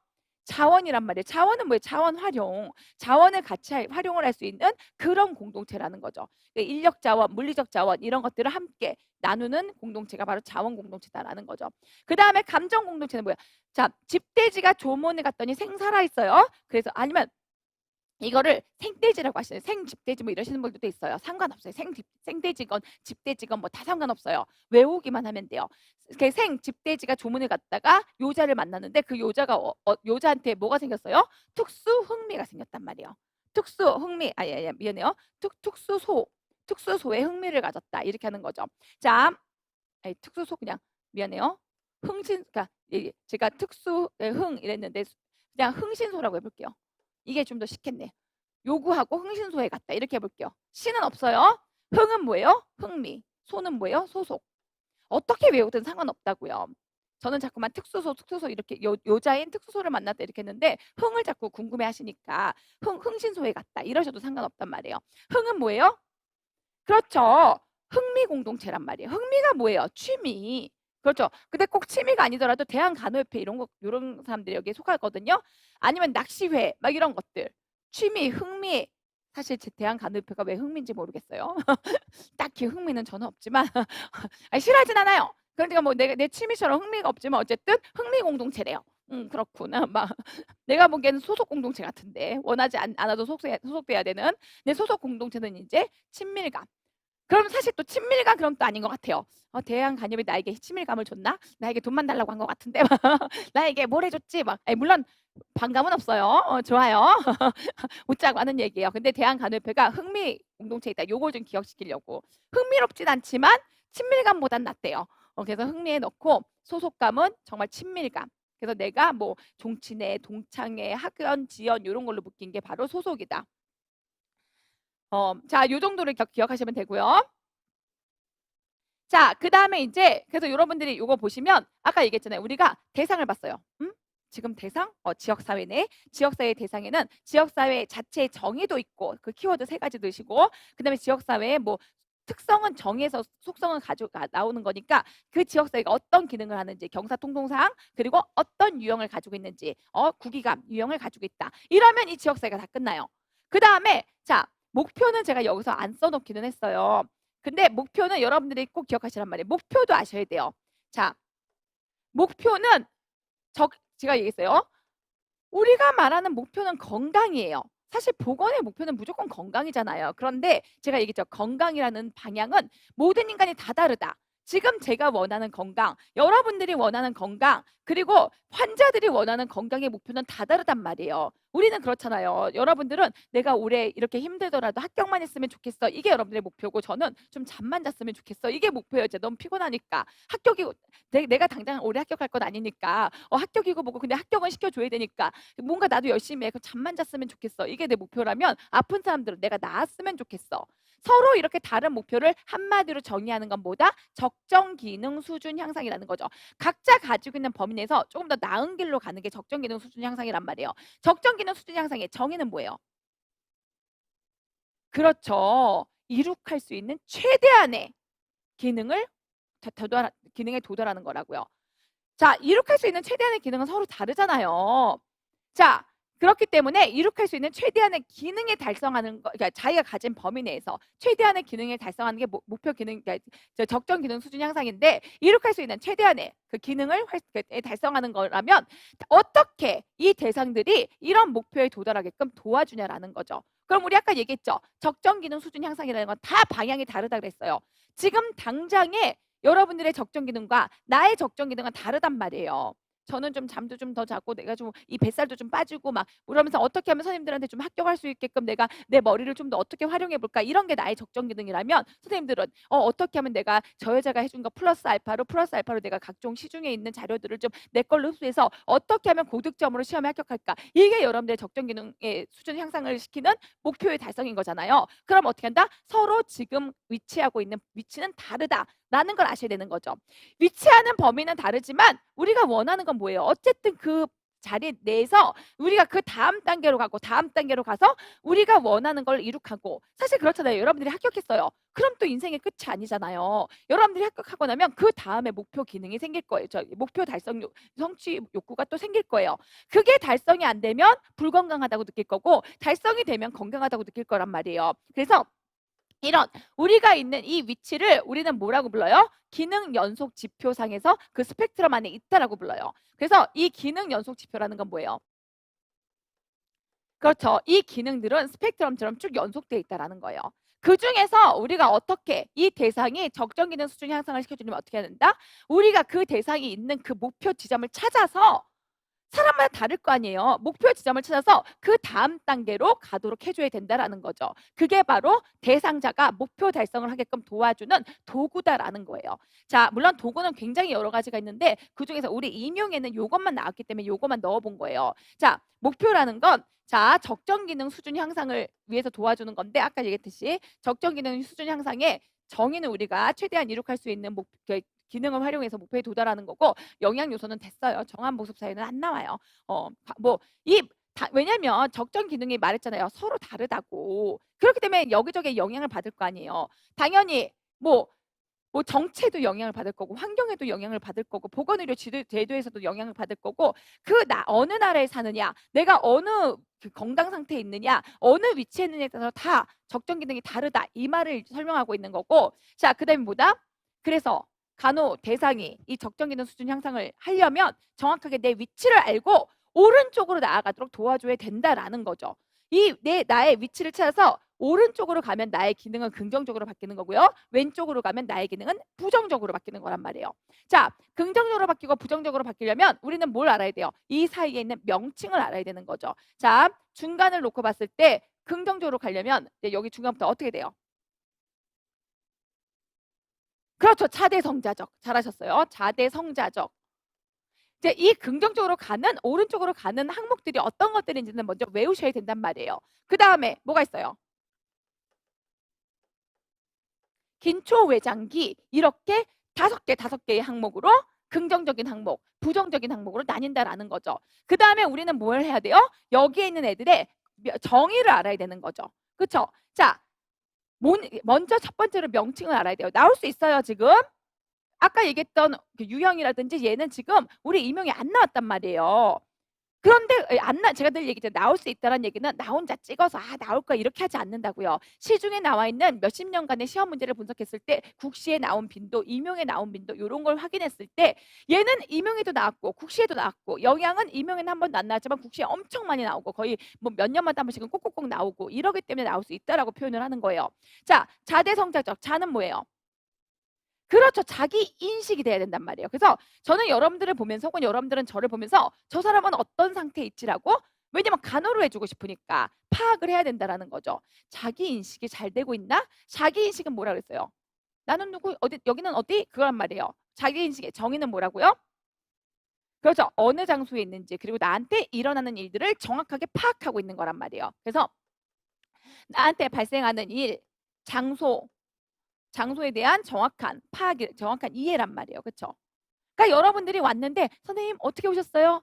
자원이란 말이에요. 자원은 뭐예요? 자원 활용. 자원을 같이 활용을 할 수 있는 그런 공동체라는 거죠. 그러니까 인력 자원, 물리적 자원 이런 것들을 함께 나누는 공동체가 바로 자원 공동체다라는 거죠. 그 다음에 감정 공동체는 뭐예요? 자, 집돼지가 조문에 갔더니 생 살아 있어요. 그래서 아니면 이거를 생돼지라고 하시는 생집돼지 뭐 이러시는 분들도 있어요. 상관없어요. 생돼지건 집돼지건 뭐 다 상관없어요. 외우기만 하면 돼요. 이렇게 생집돼지가 조문을 갔다가 요자를 만났는데 그 요자가 요자한테 뭐가 생겼어요? 특수 흥미가 생겼단 말이에요. 특수 흥미 아니 미안해요. 특수소에 흥미를 가졌다 이렇게 하는 거죠. 자, 아니, 특수소 그냥 미안해요. 그러니까 제가 흥 이랬는데 그냥 흥신소라고 해볼게요. 이게 좀 더 쉽겠네. 요구하고 흥신소에 갔다. 이렇게 해볼게요. 시는 없어요. 흥은 뭐예요? 흥미. 소는 뭐예요? 소속. 어떻게 외우든 상관없다고요. 저는 자꾸만 특수소 이렇게 요자인 특수소를 만났다 이렇게 했는데 흥을 자꾸 궁금해 하시니까 흥신소에 갔다. 이러셔도 상관없단 말이에요. 흥은 뭐예요? 그렇죠. 흥미 공동체란 말이에요. 흥미가 뭐예요? 취미. 그렇죠. 근데 꼭 취미가 아니더라도 대한간호협회 이런 사람들이 여기에 속하거든요. 아니면 낚시회 막 이런 것들. 취미, 흥미. 사실 제 대한간호협회가 왜 흥미인지 모르겠어요. 딱히 흥미는 저는 없지만 아니, 싫어하진 않아요. 그러니까 뭐 내 취미처럼 흥미가 없지만 어쨌든 흥미 공동체래요. 그렇구나. 막 내가 보기에는 소속 공동체 같은데 원하지 않아도 소속돼야 되는 내 소속 공동체는 이제 친밀감. 그럼 사실 또 친밀감 그럼 또 아닌 것 같아요. 대한간협이 나에게 친밀감을 줬나? 나에게 돈만 달라고 한 것 같은데 나에게 뭘 해줬지? 막 물론 반감은 없어요. 좋아요. 웃자고 하는 얘기예요. 근데 대한간협회가 흥미 공동체 있다. 요걸 좀 기억시키려고. 흥미롭진 않지만 친밀감보단 낫대요. 그래서 흥미에 넣고 소속감은 정말 친밀감. 그래서 내가 뭐 종친회, 동창회, 학연, 지연 이런 걸로 묶인 게 바로 소속이다. 자, 요 정도를 기억하시면 되고요. 자, 그다음에 이제 그래서 여러분들이 요거 보시면 아까 얘기했잖아요. 우리가 대상을 봤어요. 지금 대상? 지역사회네. 지역사회 대상에는 지역사회 자체의 정의도 있고 그 키워드 3가지 넣으시고 그다음에 지역사회의 뭐 특성은 정해서 속성은 나오는 거니까 그 지역사회가 어떤 기능을 하는지 경사통통상 그리고 어떤 유형을 가지고 있는지 구기감 유형을 가지고 있다. 이러면 이 지역사회가 다 끝나요. 그 다음에 자 목표는 제가 여기서 안 써놓기는 했어요. 근데 목표는 여러분들이 꼭 기억하시란 말이에요. 목표도 아셔야 돼요. 자, 목표는 제가 얘기했어요. 우리가 말하는 목표는 건강이에요. 사실 보건의 목표는 무조건 건강이잖아요. 그런데 제가 얘기했죠. 건강이라는 방향은 모든 인간이 다 다르다. 지금 제가 원하는 건강, 여러분들이 원하는 건강, 그리고 환자들이 원하는 건강의 목표는 다 다르단 말이에요. 우리는 그렇잖아요. 여러분들은 내가 올해 이렇게 힘들더라도 합격만 했으면 좋겠어. 이게 여러분들의 목표고 저는 좀 잠만 잤으면 좋겠어. 이게 목표예요. 이제 너무 피곤하니까. 합격이고 내가 당장 올해 합격할 건 아니니까 합격이고 뭐고 근데 합격은 시켜줘야 되니까 뭔가 나도 열심히 해. 잠만 잤으면 좋겠어. 이게 내 목표라면 아픈 사람들은 내가 나았으면 좋겠어. 서로 이렇게 다른 목표를 한마디로 정의하는 건 뭐다? 적정 기능 수준 향상이라는 거죠. 각자 가지고 있는 범위 내에서 조금 더 나은 길로 가는 게 적정 기능 수준 향상이란 말이에요. 적정 기능 수준 향상의 정의는 뭐예요? 그렇죠. 이룩할 수 있는 최대한의 기능을 기능에 도달하는 거라고요. 자, 이룩할 수 있는 최대한의 기능은 서로 다르잖아요. 자, 그렇기 때문에 이룩할 수 있는 최대한의 기능에 달성하는 거, 그러니까 자기가 가진 범위 내에서 최대한의 기능을 달성하는 게 목표 기능, 그러니까 적정 기능 수준 향상인데, 이룩할 수 있는 최대한의 그 기능을 달성하는 거라면 어떻게 이 대상들이 이런 목표에 도달하게끔 도와주냐라는 거죠. 그럼 우리 아까 얘기했죠. 적정 기능 수준 향상이라는 건 다 방향이 다르다 그랬어요. 지금 당장에 여러분들의 적정 기능과 나의 적정 기능은 다르단 말이에요. 저는 좀 잠도 좀 더 자고 내가 좀 이 뱃살도 좀 빠지고 막 그러면서 어떻게 하면 선생님들한테 좀 합격할 수 있게끔 내가 내 머리를 좀 더 어떻게 활용해 볼까, 이런 게 나의 적정 기능이라면 선생님들은 어떻게 하면 내가 저 여자가 해준 거 플러스 알파로 내가 각종 시중에 있는 자료들을 좀 내 걸로 흡수해서 어떻게 하면 고득점으로 시험에 합격할까, 이게 여러분들의 적정 기능의 수준 향상을 시키는 목표의 달성인 거잖아요. 그럼 어떻게 한다? 서로 지금 위치하고 있는 위치는 다르다라는 걸 아셔야 되는 거죠. 위치하는 범위는 다르지만 우리가 원하는 건 뭐예요? 어쨌든 그 자리 내에서 우리가 그 다음 단계로 가고 다음 단계로 가서 우리가 원하는 걸 이룩하고, 사실 그렇잖아요. 여러분들이 합격했어요. 그럼 또 인생의 끝이 아니잖아요. 여러분들이 합격하고 나면 그 다음에 목표 기능이 생길 거예요. 목표 달성 성취 욕구가 또 생길 거예요. 그게 달성이 안 되면 불건강하다고 느낄 거고, 달성이 되면 건강하다고 느낄 거란 말이에요. 그래서 이런 우리가 있는 이 위치를 우리는 뭐라고 불러요? 기능 연속 지표상에서 그 스펙트럼 안에 있다라고 불러요. 그래서 이 기능 연속 지표라는 건 뭐예요? 그렇죠. 이 기능들은 스펙트럼처럼 쭉 연속되어 있다라는 거예요. 그 중에서 우리가 어떻게 이 대상이 적정 기능 수준 향상을 시켜주려면 어떻게 해야 된다? 우리가 그 대상이 있는 그 목표 지점을 찾아서, 사람마다 다를 거 아니에요. 목표 지점을 찾아서 그 다음 단계로 가도록 해줘야 된다라는 거죠. 그게 바로 대상자가 목표 달성을 하게끔 도와주는 도구다라는 거예요. 자, 물론 도구는 굉장히 여러 가지가 있는데 그중에서 우리 임용에는 요것만 나왔기 때문에 요것만 넣어본 거예요. 자, 목표라는 건 자, 적정 기능 수준 향상을 위해서 도와주는 건데, 아까 얘기했듯이 적정 기능 수준 향상에 정의는 우리가 최대한 이룩할 수 있는 기능을 활용해서 목표에 도달하는 거고, 영양 요소는 됐어요. 정한 모습 사이는 안 나와요. 뭐이 왜냐면 적정 기능이 말했잖아요. 서로 다르다고. 그렇기 때문에 여기저기 영향을 받을 거 아니에요. 당연히 뭐 정체도 영향을 받을 거고, 환경에도 영향을 받을 거고, 보건의료 제도에서도 영향을 받을 거고, 어느 나라에 사느냐, 내가 어느 그 건강 상태에 있느냐, 어느 위치에 있느냐에 따라서 다 적정 기능이 다르다, 이 말을 설명하고 있는 거고. 자, 그다음에 뭐다? 그래서 간호 대상이 이 적정 기능 수준 향상을 하려면 정확하게 내 위치를 알고 오른쪽으로 나아가도록 도와줘야 된다라는 거죠. 나의 위치를 찾아서 오른쪽으로 가면 나의 기능은 긍정적으로 바뀌는 거고요. 왼쪽으로 가면 나의 기능은 부정적으로 바뀌는 거란 말이에요. 자, 긍정적으로 바뀌고 부정적으로 바뀌려면 우리는 뭘 알아야 돼요? 이 사이에 있는 명칭을 알아야 되는 거죠. 자, 중간을 놓고 봤을 때 긍정적으로 가려면 여기 중간부터 어떻게 돼요? 그렇죠. 차대성자적. 잘하셨어요. 차대성자적. 이제 이 긍정적으로 가는, 오른쪽으로 가는 항목들이 어떤 것들인지는 먼저 외우셔야 된단 말이에요. 그 다음에 뭐가 있어요? 긴초외장기, 이렇게 다섯 개의 항목으로 긍정적인 항목, 부정적인 항목으로 나뉜다라는 거죠. 그 다음에 우리는 뭘 해야 돼요? 여기에 있는 애들의 정의를 알아야 되는 거죠. 그렇죠? 자, 먼저 첫 번째로 명칭을 알아야 돼요. 나올 수 있어요, 지금. 아까 얘기했던 그 유형이라든지 얘는 지금 우리 임용이 안 나왔단 말이에요. 그런데 제가 늘 얘기했죠. 나올 수 있다는 얘기는 나 혼자 찍어서 나올 거야 이렇게 하지 않는다고요. 시중에 나와 있는 몇십 년간의 시험 문제를 분석했을 때 국시에 나온 빈도, 임용에 나온 빈도, 이런 걸 확인했을 때 얘는 임용에도 나왔고 국시에도 나왔고, 영양은 임용에는 한 번도 안 나왔지만 국시에 엄청 많이 나오고 거의 뭐 몇 년마다 한 번씩은 꼭꼭꼭 나오고, 이러기 때문에 나올 수 있다라고 표현을 하는 거예요. 자, 자대성자적. 자는 뭐예요? 그렇죠. 자기 인식이 돼야 된단 말이에요. 그래서 저는 여러분들을 보면서, 혹은 여러분들은 저를 보면서 저 사람은 어떤 상태에 있지라고, 왜냐면 간호를 해주고 싶으니까 파악을 해야 된다라는 거죠. 자기 인식이 잘 되고 있나? 자기 인식은 뭐라 그랬어요? 나는 누구, 어디, 여기는 어디? 그란 말이에요. 자기 인식의 정의는 뭐라고요? 그렇죠. 어느 장소에 있는지, 그리고 나한테 일어나는 일들을 정확하게 파악하고 있는 거란 말이에요. 그래서 나한테 발생하는 일, 장소, 장소에 대한 정확한 파악이, 정확한 이해란 말이에요. 그렇죠? 그러니까 여러분들이 왔는데 선생님 어떻게 오셨어요?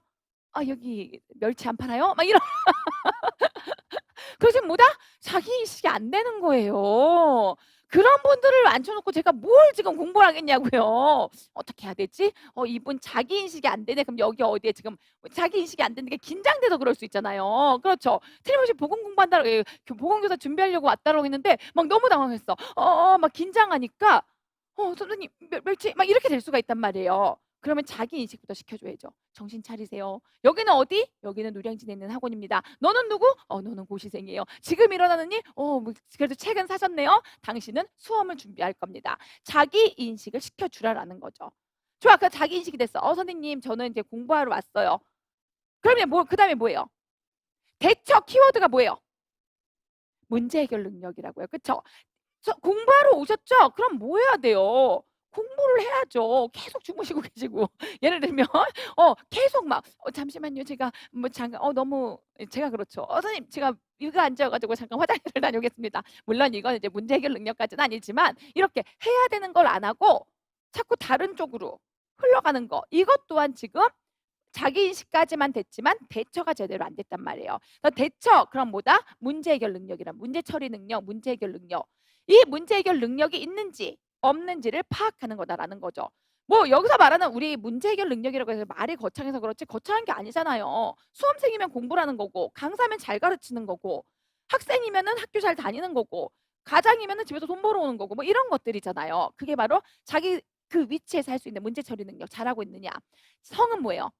여기 멸치 안 파나요? 막 이런. 그 지금 뭐다? 자기 인식이 안 되는 거예요. 그런 분들을 앉혀 놓고 제가 뭘 지금 공부를 하겠냐고요. 어떻게 해야 되지? 이분 자기 인식이 안 되네. 그럼 여기 어디에 지금 자기 인식이 안 되는 게 긴장돼서 그럴 수 있잖아요. 그렇죠. 틀림없이 보건 공부한다고 보건교사 준비하려고 왔다라고 했는데 막 너무 당황했어. 막 긴장하니까 선생님 멸치 막 이렇게 될 수가 있단 말이에요. 그러면 자기 인식부터 시켜줘야죠. 정신 차리세요. 여기는 어디? 여기는 노량진에 있는 학원입니다. 너는 누구? 너는 고시생이에요. 지금 일어나는 일? 뭐 그래도 책은 사셨네요. 당신은 수험을 준비할 겁니다. 자기 인식을 시켜주라라는 거죠. 좋아, 그 자기 인식이 됐어. 선생님, 저는 이제 공부하러 왔어요. 그러면 그 다음에 뭐예요? 대처 키워드가 뭐예요? 문제 해결 능력이라고요. 그쵸? 공부하러 오셨죠? 그럼 뭐 해야 돼요? 공부를 해야죠. 계속 주무시고 계시고. 예를 들면 계속 막 잠시만요. 제가 뭐 잠깐 너무 제가 그렇죠. 선생님 제가 이거 앉아 가지고 잠깐 화장실을 다녀오겠습니다. 물론 이건 이제 문제 해결 능력까지는 아니지만 이렇게 해야 되는 걸 안 하고 자꾸 다른 쪽으로 흘러가는 거. 이것 또한 지금 자기 인식까지만 됐지만 대처가 제대로 안 됐단 말이에요. 대처 그럼 뭐다? 문제 해결 능력이란 문제 처리 능력, 문제 해결 능력. 이 문제 해결 능력이 있는지 없는지를 파악하는 거다라는 거죠. 뭐 여기서 말하는 우리 문제 해결 능력이라고 해서 말이 거창해서 그렇지 거창한 게 아니잖아요. 수험생이면 공부라는 거고 강사면 잘 가르치는 거고 학생이면은 학교 잘 다니는 거고 가장이면은 집에서 돈 벌어오는 거고 뭐 이런 것들이잖아요. 그게 바로 자기 그 위치에서 할 수 있는 문제 처리 능력 잘하고 있느냐. 성은 뭐예요?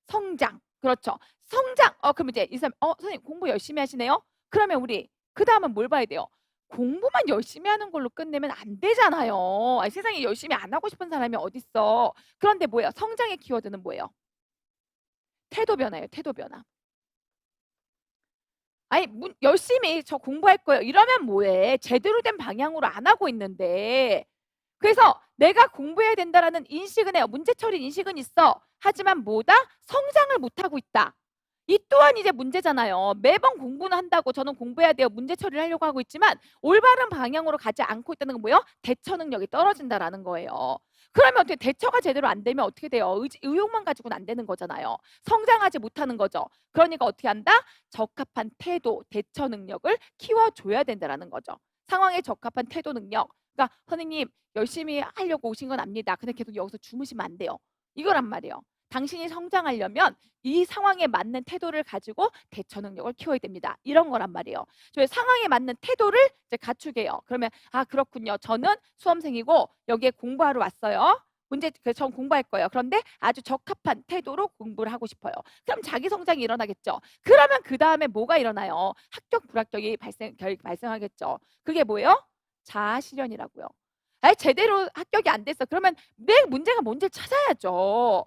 성장. 그렇죠. 성장. 그럼 이제 이 사람 선생님 공부 열심히 하시네요. 그러면 우리 그다음은 뭘 봐야 돼요? 공부만 열심히 하는 걸로 끝내면 안 되잖아요. 아니, 세상에 열심히 안 하고 싶은 사람이 어딨어. 그런데 뭐예요? 성장의 키워드는 뭐예요? 태도 변화예요. 태도 변화. 아니 열심히 저 공부할 거예요. 이러면 뭐해? 제대로 된 방향으로 안 하고 있는데. 그래서 내가 공부해야 된다라는 인식은 해요. 문제 처리 인식은 있어. 하지만 뭐다? 성장을 못하고 있다. 이 또한 이제 문제잖아요. 매번 공부는 한다고 저는 공부해야 돼요. 문제 처리를 하려고 하고 있지만 올바른 방향으로 가지 않고 있다는 건 뭐예요? 대처 능력이 떨어진다라는 거예요. 그러면 어떻게 대처가 제대로 안 되면 어떻게 돼요? 의욕만 가지고는 안 되는 거잖아요. 성장하지 못하는 거죠. 그러니까 어떻게 한다? 적합한 태도, 대처 능력을 키워줘야 된다라는 거죠. 상황에 적합한 태도 능력. 그러니까 선생님 열심히 하려고 오신 건 압니다. 근데 계속 여기서 주무시면 안 돼요. 이거란 말이에요. 당신이 성장하려면 이 상황에 맞는 태도를 가지고 대처 능력을 키워야 됩니다. 이런 거란 말이에요. 저희 상황에 맞는 태도를 이제 갖추게요. 그러면 그렇군요. 저는 수험생이고 여기에 공부하러 왔어요. 전 공부할 거예요. 그런데 아주 적합한 태도로 공부를 하고 싶어요. 그럼 자기 성장이 일어나겠죠. 그러면 그 다음에 뭐가 일어나요? 합격 불합격이 발생하겠죠. 그게 뭐예요? 자아 실현이라고요. 제대로 합격이 안 됐어. 그러면 내 문제가 뭔지를 찾아야죠.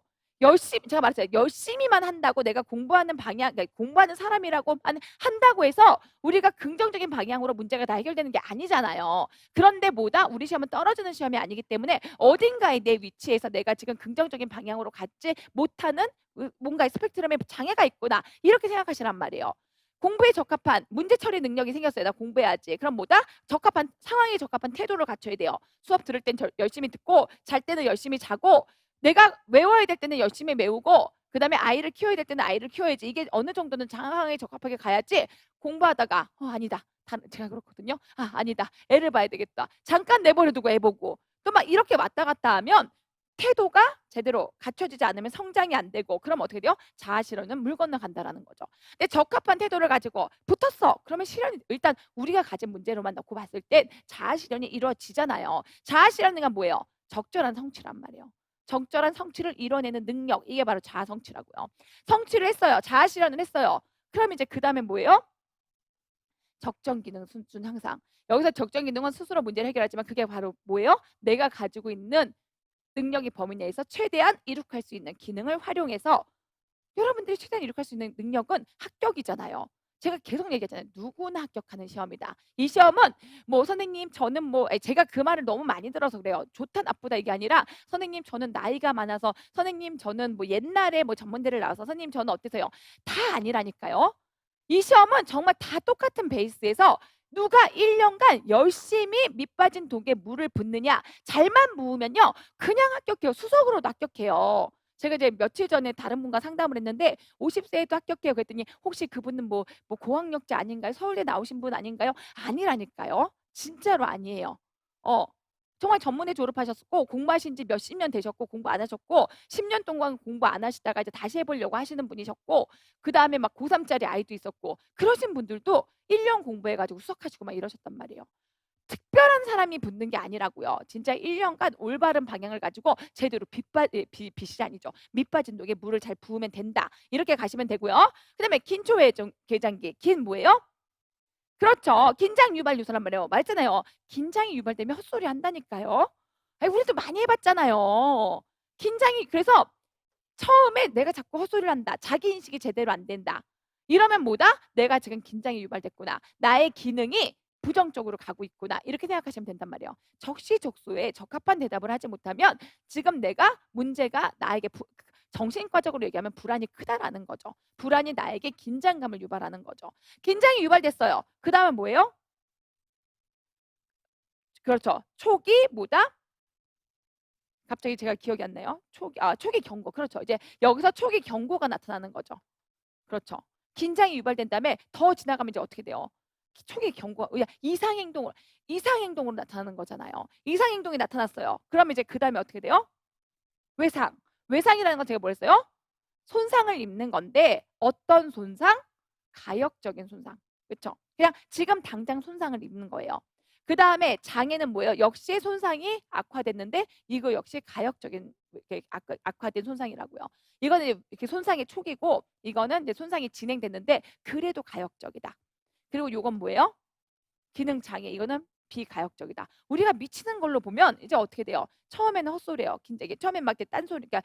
제가 말했잖아요. 열심히만 한다고 내가 공부하는 방향, 그러니까 공부하는 사람이라고만 한다고 해서 우리가 긍정적인 방향으로 문제가 다 해결되는 게 아니잖아요. 그런데 뭐다? 우리 시험은 떨어지는 시험이 아니기 때문에 어딘가에 내 위치에서 내가 지금 긍정적인 방향으로 갖지 못하는 뭔가 스펙트럼에 장애가 있구나. 이렇게 생각하시란 말이에요. 공부에 적합한 문제 처리 능력이 생겼어요. 나 공부해야지. 그럼 뭐다? 적합한 상황에 적합한 태도를 갖춰야 돼요. 수업 들을 땐 열심히 듣고 잘 때는 열심히 자고 내가 외워야 될 때는 열심히 외우고 그다음에 아이를 키워야 될 때는 아이를 키워야지. 이게 어느 정도는 상황에 적합하게 가야지 공부하다가 아니다. 제가 그렇거든요. 아니다. 애를 봐야 되겠다. 잠깐 내버려 두고 애 보고 또 막 이렇게 왔다 갔다 하면 태도가 제대로 갖춰지지 않으면 성장이 안 되고 그럼 어떻게 돼요? 자아 실현은 물 건너간다라는 거죠. 근데 적합한 태도를 가지고 붙었어. 그러면 실현이 일단 우리가 가진 문제로만 놓고 봤을 땐 자아 실현이 이루어지잖아요. 자아 실현은 뭐예요? 적절한 성취란 말이에요. 적절한 성취를 이뤄내는 능력. 이게 바로 자아 성취라고요. 성취를 했어요. 자아 실현을 했어요. 그럼 이제 그 다음에 뭐예요? 적정 기능 순순 향상. 여기서 적정 기능은 스스로 문제를 해결하지만 그게 바로 뭐예요? 내가 가지고 있는 능력의 범위 내에서 최대한 이룩할 수 있는 기능을 활용해서 여러분들이 최대한 이룩할 수 있는 능력은 합격이잖아요. 제가 계속 얘기했잖아요. 누구나 합격하는 시험이다. 이 시험은 뭐 선생님 저는 뭐 제가 그 말을 너무 많이 들어서 그래요. 좋다 나쁘다 이게 아니라 선생님 저는 나이가 많아서 선생님 저는 뭐 옛날에 뭐 전문대를 나와서 선생님 저는 어때서요? 다 아니라니까요. 이 시험은 정말 다 똑같은 베이스에서 누가 1년간 열심히 밑빠진 독에 물을 붓느냐 잘만 부으면요 그냥 합격해요. 수석으로도 합격해요. 제가 이제 며칠 전에 다른 분과 상담을 했는데 50세에도 합격해요. 그랬더니 혹시 그분은 뭐 고학력자 아닌가요? 서울대 나오신 분 아닌가요? 아니라니까요. 진짜로 아니에요. 어. 정말 전문대 졸업하셨고 공부하신 지 몇십 년 되셨고 공부 안 하셨고 10년 동안 공부 안 하시다가 이제 다시 해 보려고 하시는 분이셨고 그다음에 막 고3 짜리 아이도 있었고 그러신 분들도 1년 공부해 가지고 수석하시고 막 이러셨단 말이에요. 특별한 사람이 붙는 게 아니라고요. 진짜 1 년간 올바른 방향을 가지고 제대로 빛이 아니죠. 밑 빠진 독에 물을 잘 부으면 된다. 이렇게 가시면 되고요. 그다음에 긴초외정 계장기. 긴 뭐예요? 그렇죠. 긴장 유발 요소란 말이에요. 말했잖아요. 긴장이 유발되면 헛소리 한다니까요. 아이 우리도 많이 해 봤잖아요. 긴장이 그래서 처음에 '내가 자꾸 헛소리를 한다. 자기 인식이 제대로 안 된다.' 이러면 뭐다? '내가 지금 긴장이 유발됐구나. 나의 기능이 부정적으로 가고 있구나.' 이렇게 생각하시면 된단 말이에요. 적시적소에 적합한 대답을 하지 못하면 지금 내가 문제가 나에게 정신과적으로 얘기하면 불안이 크다라는 거죠. 불안이 나에게 긴장감을 유발하는 거죠. 긴장이 유발됐어요. 그다음은 뭐예요? 그렇죠. 초기 뭐다? 갑자기 제가 기억이 안 나요. 초기 경고. 그렇죠. 이제 여기서 초기 경고가 나타나는 거죠. 그렇죠. 긴장이 유발된 다음에 더 지나가면 이제 어떻게 돼요? 초기 경고가 이상 행동으로 나타나는 거잖아요. 이상 행동이 나타났어요. 그러면 이제 그다음에 어떻게 돼요? 외상. 외상이라는 건 제가 뭐랬어요? 손상을 입는 건데 어떤 손상? 가역적인 손상. 그렇죠? 그냥 지금 당장 손상을 입는 거예요. 그다음에 장애는 뭐예요? 역시 손상이 악화됐는데 이거 역시 가역적인 이렇게 악화된 손상이라고요. 이거는 이렇게 손상의 초기고 이거는 이제 손상이 진행됐는데 그래도 가역적이다. 그리고 요건 뭐예요? 기능 장애. 이거는 비가역적이다. 우리가 미치는 걸로 보면 이제 어떻게 돼요? 처음에는 헛소리예요. 이게 처음엔 막 딴소리 그러니까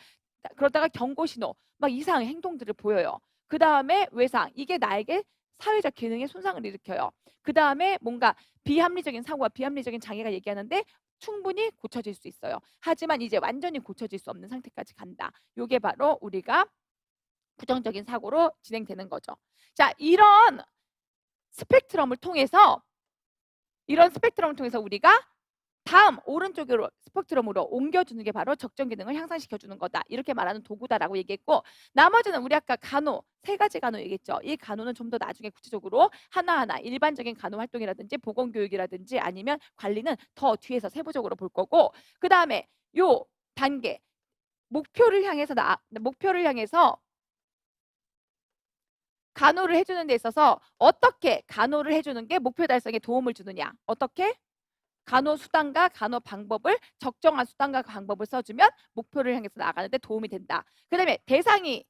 그러다가 경고 신호 막 이상한 행동들을 보여요. 그다음에 외상. 이게 나에게 사회적 기능에 손상을 일으켜요. 그다음에 뭔가 비합리적인 사고와 비합리적인 장애가 얘기하는데 충분히 고쳐질 수 있어요. 하지만 이제 완전히 고쳐질 수 없는 상태까지 간다. 요게 바로 우리가 부정적인 사고로 진행되는 거죠. 자, 이런 스펙트럼을 통해서 우리가 다음 오른쪽으로 스펙트럼으로 옮겨주는 게 바로 적정 기능을 향상시켜주는 거다. 이렇게 말하는 도구다라고 얘기했고 나머지는 우리 아까 간호, 세 가지 간호 얘기했죠. 이 간호는 좀 더 나중에 구체적으로 하나하나 일반적인 간호 활동이라든지 보건교육이라든지 아니면 관리는 더 뒤에서 세부적으로 볼 거고 그 다음에 요 단계 목표를 향해서 간호를 해주는 데 있어서 어떻게 간호를 해주는 게 목표 달성에 도움을 주느냐. 어떻게? 간호 수단과 간호 방법을 적정한 수단과 방법을 써주면 목표를 향해서 나아가는 데 도움이 된다. 그 다음에 대상이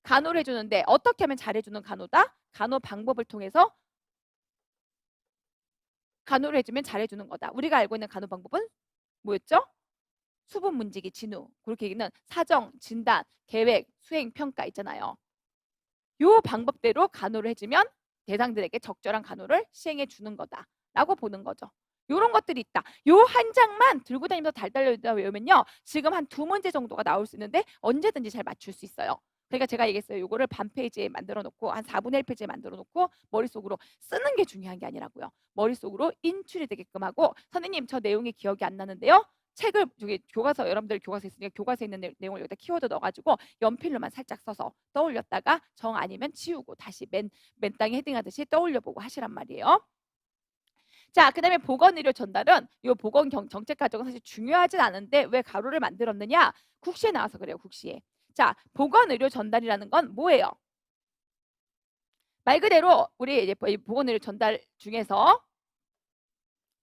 간호를 해주는데 어떻게 하면 잘해주는 간호다? 간호 방법을 통해서 간호를 해주면 잘해주는 거다. 우리가 알고 있는 간호 방법은 뭐였죠? 수분 문지기, 진후. 그렇게 얘기는 사정, 진단, 계획, 수행, 평가 있잖아요. 요 방법대로 간호를 해주면 대상들에게 적절한 간호를 시행해 주는 거다라고 보는 거죠. 요런 것들이 있다. 요 한 장만 들고 다니면서 달달달달 외우면요. 지금 한 2문제 정도가 나올 수 있는데 언제든지 잘 맞출 수 있어요. 그러니까 제가 얘기했어요. 요거를 반 페이지에 만들어 놓고 한 4분의 1 페이지에 만들어 놓고 머릿속으로 쓰는 게 중요한 게 아니라고요. 머릿속으로 인출이 되게끔 하고 선생님 저 내용이 기억이 안 나는데요. 책을 저기 교과서 여러분들 교과서 있으니까 교과서에 있는 내용을 여기다 키워드 넣어가지고 연필로만 살짝 써서 떠올렸다가 정 아니면 지우고 다시 맨 땅에 헤딩하듯이 떠올려보고 하시란 말이에요. 자, 그다음에 보건의료 전달은 이 보건 정책 과정은 사실 중요하진 않은데 왜 가로를 만들었느냐? 국시에 나와서 그래요. 국시에. 자, 보건의료 전달이라는 건 뭐예요? 말 그대로 우리 이제 이 보건의료 전달 중에서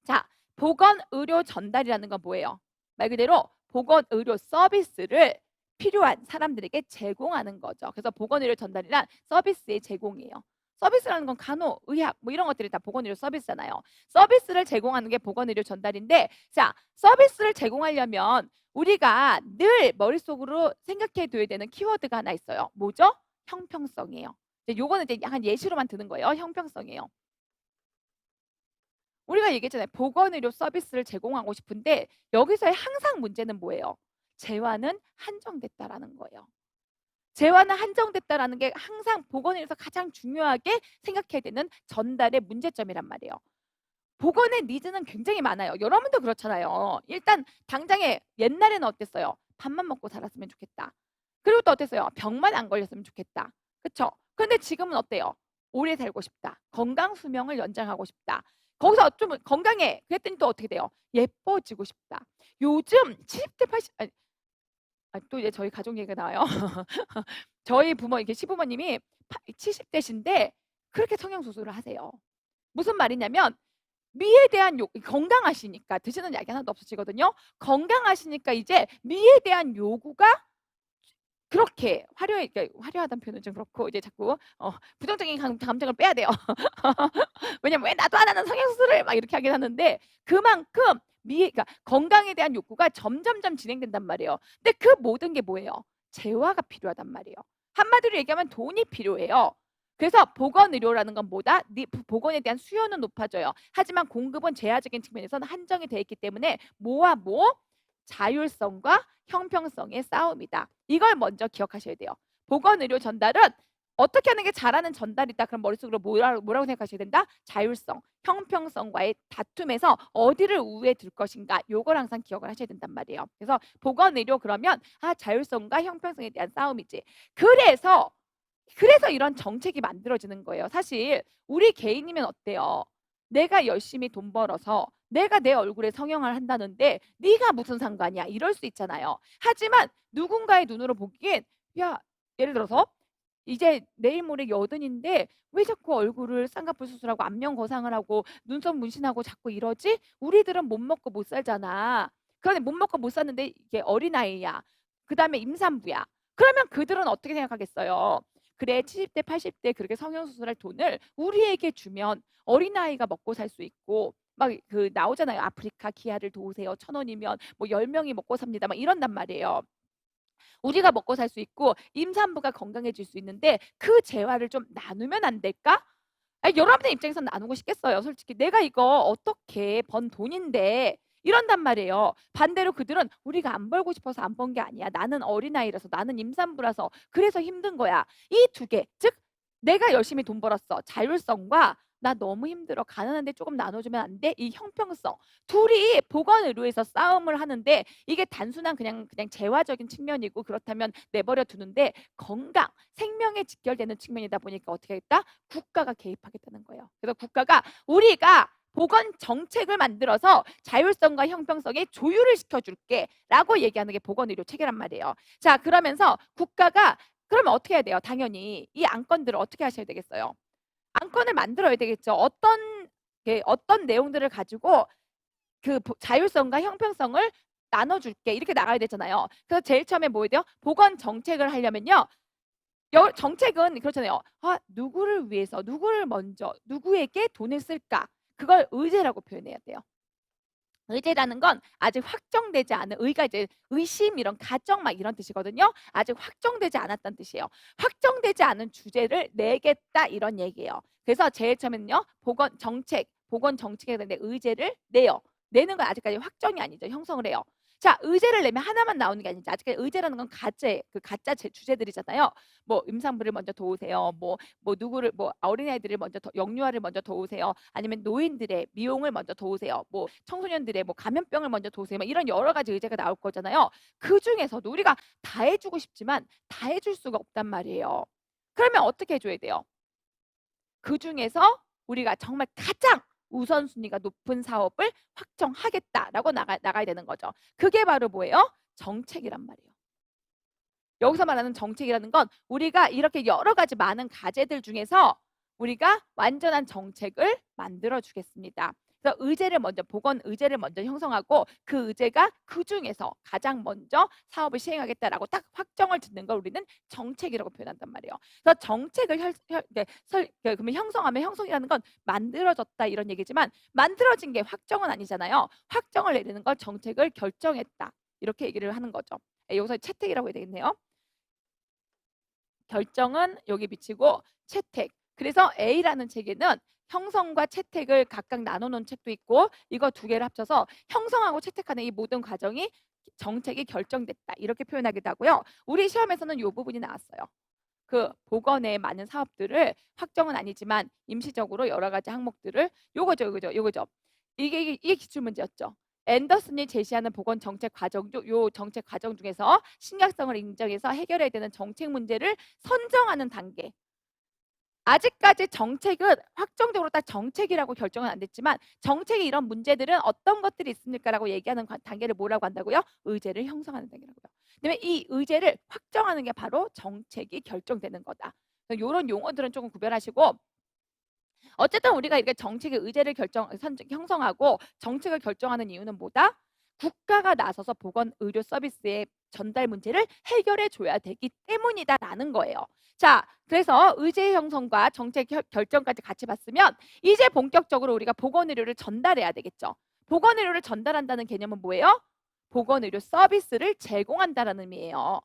자, 보건의료 전달이라는 건 뭐예요? 말 그대로 보건의료 서비스를 필요한 사람들에게 제공하는 거죠. 그래서 보건의료 전달이란 서비스의 제공이에요. 서비스라는 건 간호, 의학 뭐 이런 것들이 다 보건의료 서비스잖아요. 서비스를 제공하는 게 보건의료 전달인데 자, 서비스를 제공하려면 우리가 늘 머릿속으로 생각해 둬야 되는 키워드가 하나 있어요. 뭐죠? 형평성이에요. 요거는 이제 약간 예시로만 드는 거예요. 형평성이에요. 우리가 얘기했잖아요. 보건의료 서비스를 제공하고 싶은데 여기서의 항상 문제는 뭐예요? 재원은 한정됐다라는 거예요. 재원은 한정됐다라는 게 항상 보건의료에서 가장 중요하게 생각해야 되는 전달의 문제점이란 말이에요. 보건의 니즈는 굉장히 많아요. 여러분도 그렇잖아요. 일단 당장에 옛날에는 어땠어요? 밥만 먹고 살았으면 좋겠다. 그리고 또 어땠어요? 병만 안 걸렸으면 좋겠다. 그렇죠? 그런데 지금은 어때요? 오래 살고 싶다. 건강 수명을 연장하고 싶다. 거기서 좀 건강해. 그랬더니 또 어떻게 돼요? 예뻐지고 싶다. 요즘 70대 80 아니 또 이제 저희 가족 얘기가 나와요. 저희 부모 이렇게 시부모님이 70대신데 그렇게 성형수술을 하세요. 무슨 말이냐면 미에 대한 건강하시니까 드시는 약이 하나도 없으시거든요. 건강하시니까 이제 미에 대한 요구가 그렇게 그러니까 화려하다는 표현은 좀 그렇고 이제 자꾸 부정적인 감정을 빼야 돼요. 왜냐면 "왜 나도 안 하는 성형수술을." 막 이렇게 하긴 하는데 그만큼 그러니까 건강에 대한 욕구가 점점점 진행된단 말이에요. 근데 그 모든 게 뭐예요? 재화가 필요하단 말이에요. 한마디로 얘기하면 돈이 필요해요. 그래서 보건 의료라는 건 뭐다? 보건에 대한 수요는 높아져요. 하지만 공급은 제한적인 측면에서는 한정이 돼 있기 때문에 뭐와 뭐? 자율성과 형평성의 싸움이다. 이걸 먼저 기억하셔야 돼요. 보건 의료 전달은 어떻게 하는 게 잘하는 전달이다. 그럼 머릿속으로 뭐라고 생각하셔야 된다? 자율성, 형평성과의 다툼에서 어디를 우위에 둘 것인가. 요걸 항상 기억을 하셔야 된단 말이에요. 그래서 보건의료 그러면 자율성과 형평성에 대한 싸움이지. 그래서 이런 정책이 만들어지는 거예요. 사실 우리 개인이면 어때요? 내가 열심히 돈 벌어서 내가 내 얼굴에 성형을 한다는데 네가 무슨 상관이야? 이럴 수 있잖아요. 하지만 누군가의 눈으로 보기엔 야, 예를 들어서 이제 내일 모레 여든인데 왜 자꾸 얼굴을 쌍꺼풀 수술하고 안면 거상을 하고 눈썹 문신하고 자꾸 이러지? 우리들은 못 먹고 못 살잖아. 그런데 못 먹고 못 사는데 이게 어린아이야. 그다음에 임산부야. 그러면 그들은 어떻게 생각하겠어요? 그래 70대 80대 그렇게 성형수술할 돈을 우리에게 주면 어린아이가 먹고 살 수 있고 막 그 나오잖아요. 아프리카 기아를 도우세요. 1,000원이면 뭐 10명이 먹고 삽니다. 막 이런단 말이에요. 우리가 먹고 살 수 있고 임산부가 건강해질 수 있는데 그 재화를 좀 나누면 안 될까? 여러분의 입장에서 나누고 싶겠어요. 솔직히 내가 이거 어떻게 번 돈인데 이런단 말이에요. 반대로 그들은 우리가 안 벌고 싶어서 안 번 게 아니야. 나는 어린아이라서 나는 임산부라서 그래서 힘든 거야. 이 두 개. 즉 내가 열심히 돈 벌었어. 자율성과 나 너무 힘들어. 가난한데 조금 나눠주면 안 돼? 이 형평성. 둘이 보건의료에서 싸움을 하는데 이게 단순한 그냥 재화적인 측면이고 그렇다면 내버려 두는데 건강, 생명에 직결되는 측면이다 보니까 어떻게 했다? 국가가 개입하겠다는 거예요. 그래서 국가가 우리가 보건 정책을 만들어서 자율성과 형평성에 조율을 시켜줄게 라고 얘기하는 게 보건의료 체계란 말이에요. 자, 그러면서 국가가 그러면 어떻게 해야 돼요? 당연히 이 안건들을 어떻게 하셔야 되겠어요? 안건을 만들어야 되겠죠. 어떤 내용들을 가지고 그 자율성과 형평성을 나눠줄게 이렇게 나가야 되잖아요. 그래서 제일 처음에 뭐야 돼요? 보건 정책을 하려면요. 정책은 그렇잖아요. 누구를 위해서 누구를 먼저 누구에게 돈을 쓸까? 그걸 의제라고 표현해야 돼요. 의제라는 건 아직 확정되지 않은 의가 이제 의심 이런 가정 막 이런 뜻이거든요. 아직 확정되지 않았다는 뜻이에요. 확정되지 않은 주제를 내겠다 이런 얘기예요. 그래서 제일 처음에는요. 보건 정책에 대한 의제를 내요. 내는 건 아직까지 확정이 아니죠. 형성을 해요. 자, 의제를 내면 하나만 나오는 게 아니지. 아직까지 의제라는 건 가짜 주제들이잖아요. 뭐 임산부를 먼저 도우세요. 뭐 누구를 뭐 어린아이들을 먼저 영유아를 먼저 도우세요. 아니면 노인들의 미용을 먼저 도우세요. 뭐 청소년들의 뭐 감염병을 먼저 도우세요. 막 이런 여러 가지 의제가 나올 거잖아요. 그 중에서도 우리가 다 해주고 싶지만 다 해줄 수가 없단 말이에요. 그러면 어떻게 해줘야 돼요? 그 중에서 우리가 정말 가장 우선순위가 높은 사업을 확정하겠다라고 나가야 되는 거죠. 그게 바로 뭐예요? 정책이란 말이에요. 여기서 말하는 정책이라는 건 우리가 이렇게 여러 가지 많은 과제들 중에서 우리가 완전한 정책을 만들어 주겠습니다. 그래서 보건 의제를 먼저 형성하고 그 의제가 그 중에서 가장 먼저 사업을 시행하겠다라고 딱 확정을 짓는 걸 우리는 정책이라고 표현한단 말이에요. 그래서 정책을 그러면 형성하면 형성이라는 건 만들어졌다 이런 얘기지만 만들어진 게 확정은 아니잖아요. 확정을 내리는 걸 정책을 결정했다 이렇게 얘기를 하는 거죠. 여기서 채택이라고 해야 되겠네요. 결정은 여기 미치고 채택. 그래서 A라는 책에는 형성과 채택을 각각 나눠놓은 책도 있고 이거 두 개를 합쳐서 형성하고 채택하는 이 모든 과정이 정책이 결정됐다. 이렇게 표현하기도 하고요. 우리 시험에서는 이 부분이 나왔어요. 그 보건의 많은 사업들을 확정은 아니지만 임시적으로 여러 가지 항목들을 요거죠. 이게 기출 문제였죠. 앤더슨이 제시하는 보건 정책 과정 요 정책 과정 중에서 심각성을 인정해서 해결해야 되는 정책 문제를 선정하는 단계. 아직까지 정책은 확정적으로 딱 정책이라고 결정은 안 됐지만 정책의 이런 문제들은 어떤 것들이 있습니까라고 얘기하는 단계를 뭐라고 한다고요? 의제를 형성하는 단계라고요. 그다음에 이 의제를 확정하는 게 바로 정책이 결정되는 거다. 이런 용어들은 조금 구별하시고 어쨌든 우리가 이렇게 정책의 의제를 형성하고 정책을 결정하는 이유는 뭐다? 국가가 나서서 보건 의료 서비스의 전달 문제를 해결해 줘야 되기 때문이다라는 거예요. 자, 그래서 의제 형성과 정책 결정까지 같이 봤으면 이제 본격적으로 우리가 보건 의료를 전달해야 되겠죠. 보건 의료를 전달한다는 개념은 뭐예요? 보건 의료 서비스를 제공한다라는 의미예요.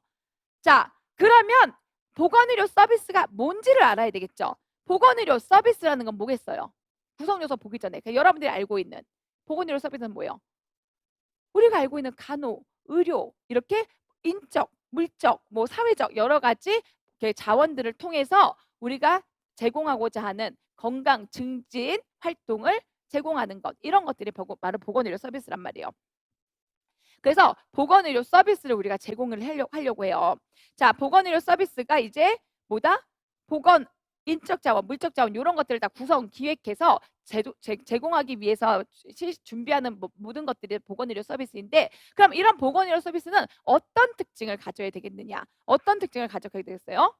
자, 그러면 보건의료 서비스가 뭔지를 알아야 되겠죠. 보건의료 서비스라는 건 뭐겠어요? 구성요소 보기 전에 여러분들이 알고 있는 보건의료 서비스는 뭐예요? 우리가 알고 있는 간호, 의료 이렇게 인적, 물적, 뭐 사회적 여러 가지 자원들을 통해서 우리가 제공하고자 하는 건강 증진 활동을 제공하는 것 이런 것들이 바로 보건의료 서비스란 말이에요. 그래서 보건의료 서비스를 우리가 제공을 하려고 해요. 자, 보건의료 서비스가 이제 뭐다? 보건, 인적 자원, 물적 자원 이런 것들을 다 구성, 기획해서 제공하기 위해서 준비하는 모든 것들이 보건의료 서비스인데 그럼 이런 보건의료 서비스는 어떤 특징을 가져야 되겠느냐? 어떤 특징을 가져야 되겠어요?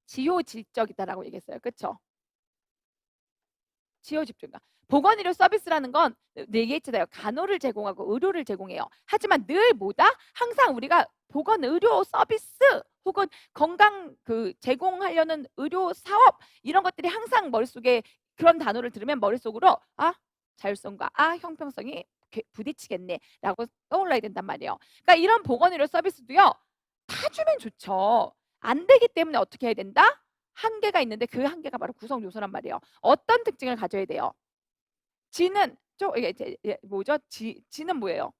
지효질적이다라고 얘기했어요. 그렇죠? 지효집중가. 보건의료 서비스라는 건 얘기했잖아요. 간호를 제공하고 의료를 제공해요. 하지만 늘 뭐다? 항상 우리가 보건의료 서비스 혹은 건강 제공하려는 의료 사업 이런 것들이 항상 머릿속에 그런 단어를 들으면 머릿속으로 자율성과 형평성이 부딪히겠네 라고 떠올라야 된단 말이에요. 그러니까 이런 보건의료 서비스도요. 다 주면 좋죠. 안 되기 때문에 어떻게 해야 된다? 한계가 있는데 그 한계가 바로 구성 요소란 말이에요. 어떤 특징을 가져야 돼요? 지는 이게 뭐죠? 지는 뭐예요?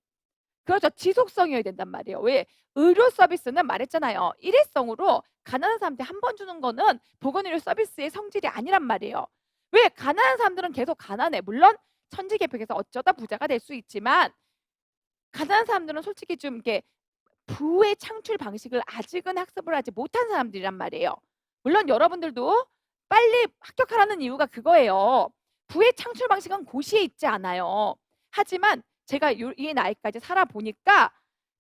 그렇죠. 지속성이어야 된단 말이에요. 왜? 의료 서비스는 말했잖아요. 일회성으로 가난한 사람한테 한 번 주는 거는 보건의료 서비스의 성질이 아니란 말이에요. 왜? 가난한 사람들은 계속 가난해. 물론 천지개벽에서 어쩌다 부자가 될 수 있지만 가난한 사람들은 솔직히 좀 이렇게 부의 창출 방식을 아직은 학습을 하지 못한 사람들이란 말이에요. 물론 여러분들도 빨리 합격하라는 이유가 그거예요. 부의 창출 방식은 고시에 있지 않아요. 하지만 제가 이 나이까지 살아보니까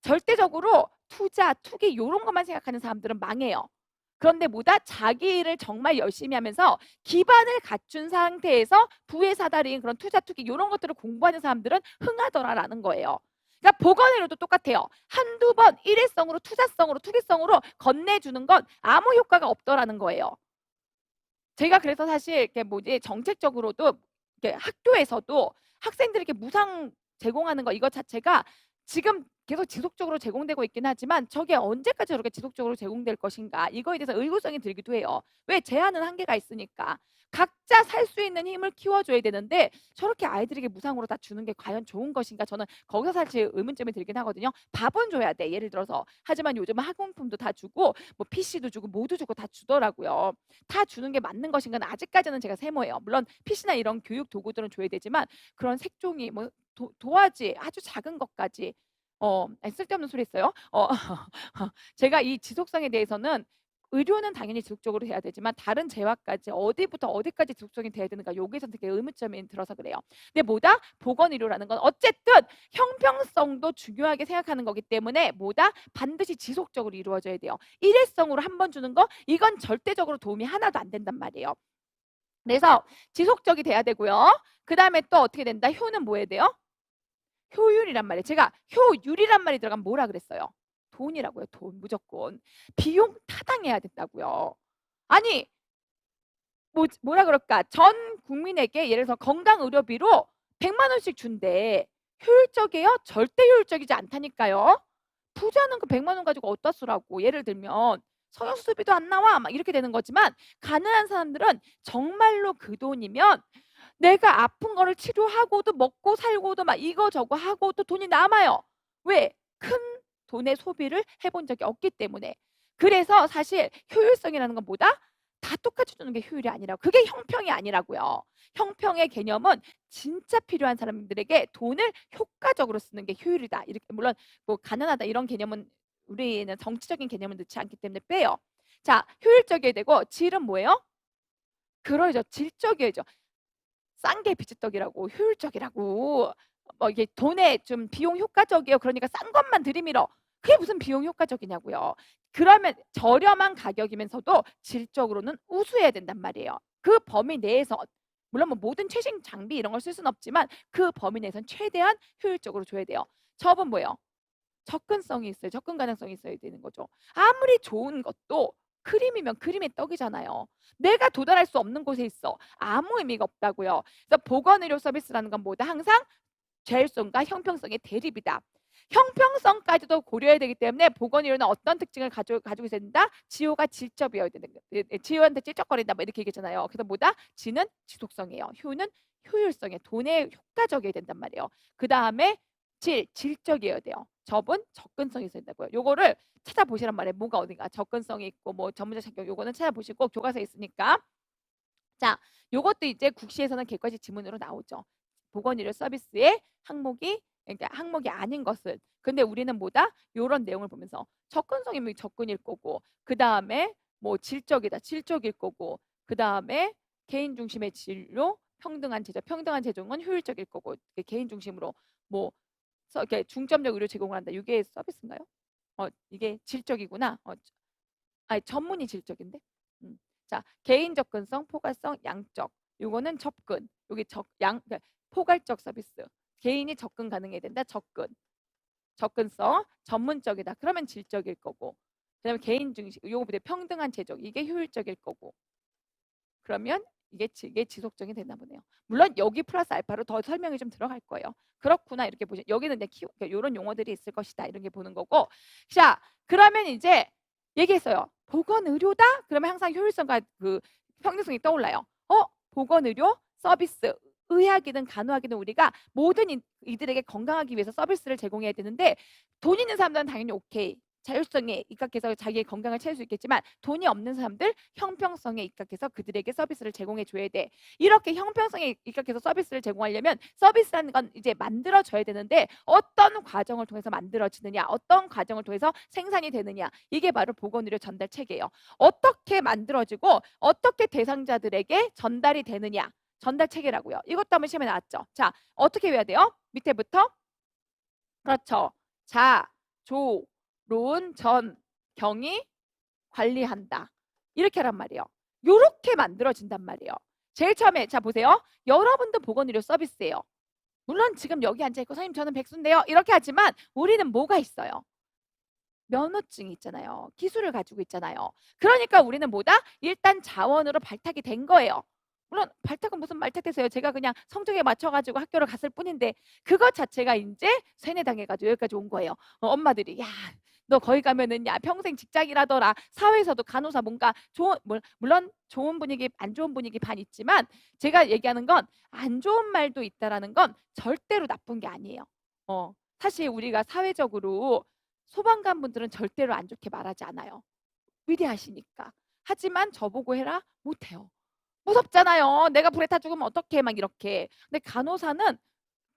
절대적으로 투자, 투기 이런 것만 생각하는 사람들은 망해요. 그런데 뭐다? 자기 일을 정말 열심히 하면서 기반을 갖춘 상태에서 부의 사다리인 그런 투자, 투기 이런 것들을 공부하는 사람들은 흥하더라라는 거예요. 그러니까 보건의료도 똑같아요. 한두 번 일회성으로 투자성으로 투기성으로 건네주는 건 아무 효과가 없더라는 거예요. 제가 그래서 사실 이렇게 정책적으로도 이렇게 학교에서도 학생들에게 무상 제공하는 거 이거 자체가 지금 계속 지속적으로 제공되고 있긴 하지만 저게 언제까지 저렇게 지속적으로 제공될 것인가 이거에 대해서 의구성이 들기도 해요. 왜? 제한은 한계가 있으니까. 각자 살 수 있는 힘을 키워줘야 되는데 저렇게 아이들에게 무상으로 다 주는 게 과연 좋은 것인가 저는 거기서 사실 의문점이 들긴 하거든요. 밥은 줘야 돼 예를 들어서. 하지만 요즘은 학용품도 다 주고 뭐 PC도 주고 모두 주고 다 주더라고요. 다 주는 게 맞는 것인가는 아직까지는 제가 세모예요. 물론 PC나 이런 교육 도구들은 줘야 되지만 그런 색종이 뭐 도화지 아주 작은 것까지 쓸데없는 소리 했어요. 제가 이 지속성에 대해서는 의료는 당연히 지속적으로 해야 되지만 다른 재화까지 어디부터 어디까지 지속성이 돼야 되는가 여기서 되게 의문점이 들어서 그래요. 근데 뭐다? 보건의료라는 건 어쨌든 형평성도 중요하게 생각하는 거기 때문에 뭐다? 반드시 지속적으로 이루어져야 돼요. 일회성으로 한 번 주는 거 이건 절대적으로 도움이 하나도 안 된단 말이에요. 그래서 지속적이 돼야 되고요. 그 다음에 또 어떻게 된다? 효는 뭐 해야 돼요? 효율이란 말이에요. 제가 효율이란 말이 들어가면 뭐라 그랬어요? 돈이라고요. 돈 무조건. 비용 타당해야 된다고요. 아니 뭐라 그럴까? 전 국민에게 예를 들어서 건강의료비로 100만 원씩 준대. 효율적이에요? 절대 효율적이지 않다니까요. 부자는 그 100만 원 가지고 어디다 쓰라고. 예를 들면 성형수술비도 안 나와 막 이렇게 되는 거지만 가난한 사람들은 정말로 그 돈이면 내가 아픈 거를 치료하고도 먹고 살고도 막 이거저거 하고도 돈이 남아요. 왜? 큰 돈의 소비를 해본 적이 없기 때문에. 그래서 사실 효율성이라는 건 뭐다? 다 똑같이 주는 게 효율이 아니라 그게 형평이 아니라고요. 형평의 개념은 진짜 필요한 사람들에게 돈을 효과적으로 쓰는 게 효율이다. 이렇게 물론 뭐 가난하다 이런 개념은 우리는 정치적인 개념을 넣지 않기 때문에 빼요. 자, 효율적이어야 되고 질은 뭐예요? 그러죠. 질적이어야죠. 싼 게 비지떡이라고 효율적이라고 뭐 이게 돈에 좀 비용 효과적이에요. 그러니까 싼 것만 들이밀어. 그게 무슨 비용 효과적이냐고요. 그러면 저렴한 가격이면서도 질적으로는 우수해야 된단 말이에요. 그 범위 내에서 물론 뭐 모든 최신 장비 이런 걸 쓸 수는 없지만 그 범위 내에선 최대한 효율적으로 줘야 돼요. 저번 뭐예요? 접근성이 있어요. 접근 가능성이 있어야 되는 거죠. 아무리 좋은 것도 크림이면 크림의 떡이잖아요. 내가 도달할 수 없는 곳에 있어. 아무 의미가 없다고요. 그래서 보건의료 서비스라는 건 뭐다? 항상 제일성과 형평성의 대립이다. 형평성까지도 고려해야 되기 때문에 보건의료는 어떤 특징을 가지고 있어야 된다? 지효가 질적이어야 되는 거예요. 지효한테 찔쩍거린다 뭐 이렇게 얘기했잖아요. 그래서 뭐다? 지는 지속성이에요. 효는 효율성이에요. 돈에 효과적이어야 된단 말이에요. 그 다음에 질적이어야 돼요. 접은 접근성이 있어야 된다고요. 요거를 찾아보시란 말이에요. 뭐가 어딘가 접근성이 있고 뭐 전문자 자격 요거는 찾아보시고 교과서에 있으니까. 자, 요것도 이제 국시에서는 객관식 지문으로 나오죠. 보건의료 서비스의 항목이 그러니까 항목이 아닌 것은 근데 우리는 뭐다? 요런 내용을 보면서 접근성이면 접근일 거고 그 다음에 뭐 질적이다 질적일 거고 그 다음에 개인 중심의 진료 평등한 제공은 효율적일 거고 개인 중심으로 뭐 이렇게 중점적 의료 제공을 한다. 이게 서비스인가요? 이게 질적이구나. 아니 전문이 질적인데. 자, 개인 접근성, 포괄성, 양적. 요거는 접근. 여기 그러니까 포괄적 서비스. 개인이 접근 가능해야 된다. 접근성, 전문적이다. 그러면 질적일 거고. 그다음에 개인 중심. 요거 평등한 제적. 이게 효율적일 거고. 그러면 이게 지속적이 되나 보네요. 물론 여기 플러스 알파로 더 설명이 좀 들어갈 거예요. 그렇구나 이렇게 보시. 여기는 내 그러니까 이런 용어들이 있을 것이다 이런 게 보는 거고. 자, 그러면 이제 얘기했어요. 보건의료다? 그러면 항상 효율성과 그 평등성이 떠올라요. 보건의료 서비스 의학이든 간호학이든 우리가 모든 이들에게 건강하기 위해서 서비스를 제공해야 되는데 돈 있는 사람들은 당연히 오케이. 자율성에 입각해서 자기의 건강을 채울 수 있겠지만 돈이 없는 사람들 형평성에 입각해서 그들에게 서비스를 제공해 줘야 돼. 이렇게 형평성에 입각해서 서비스를 제공하려면 서비스라는 건 이제 만들어져야 되는데 어떤 과정을 통해서 만들어지느냐 어떤 과정을 통해서 생산이 되느냐 이게 바로 보건의료 전달 체계예요. 어떻게 만들어지고 어떻게 대상자들에게 전달이 되느냐 전달 체계라고요. 이것도 한번 시험에 나왔죠. 자, 어떻게 해야 돼요? 밑에부터 그렇죠. 자, 조, 론, 전, 경이 관리한다. 이렇게 하란 말이에요. 요렇게 만들어진단 말이에요. 제일 처음에 자 보세요. 여러분도 보건의료 서비스예요. 물론 지금 여기 앉아있고 선생님 저는 백수인데요. 이렇게 하지만 우리는 뭐가 있어요? 면허증이 있잖아요. 기술을 가지고 있잖아요. 그러니까 우리는 뭐다? 일단 자원으로 발탁이 된 거예요. 물론 발탁은 무슨 발탁됐어요. 제가 그냥 성적에 맞춰가지고 학교를 갔을 뿐인데 그것 자체가 이제 세뇌당해가지고 여기까지 온 거예요. 엄마들이 야 너 거기 가면은 야 평생 직장이라더라. 사회에서도 간호사 뭔가 좋은 물론 좋은 분위기 안 좋은 분위기 반 있지만 제가 얘기하는 건 안 좋은 말도 있다라는 건 절대로 나쁜 게 아니에요. 사실 우리가 사회적으로 소방관 분들은 절대로 안 좋게 말하지 않아요. 위대하시니까. 하지만 저보고 해라? 못해요. 무섭잖아요. 내가 불에 타 죽으면 어떡해 막 이렇게. 근데 간호사는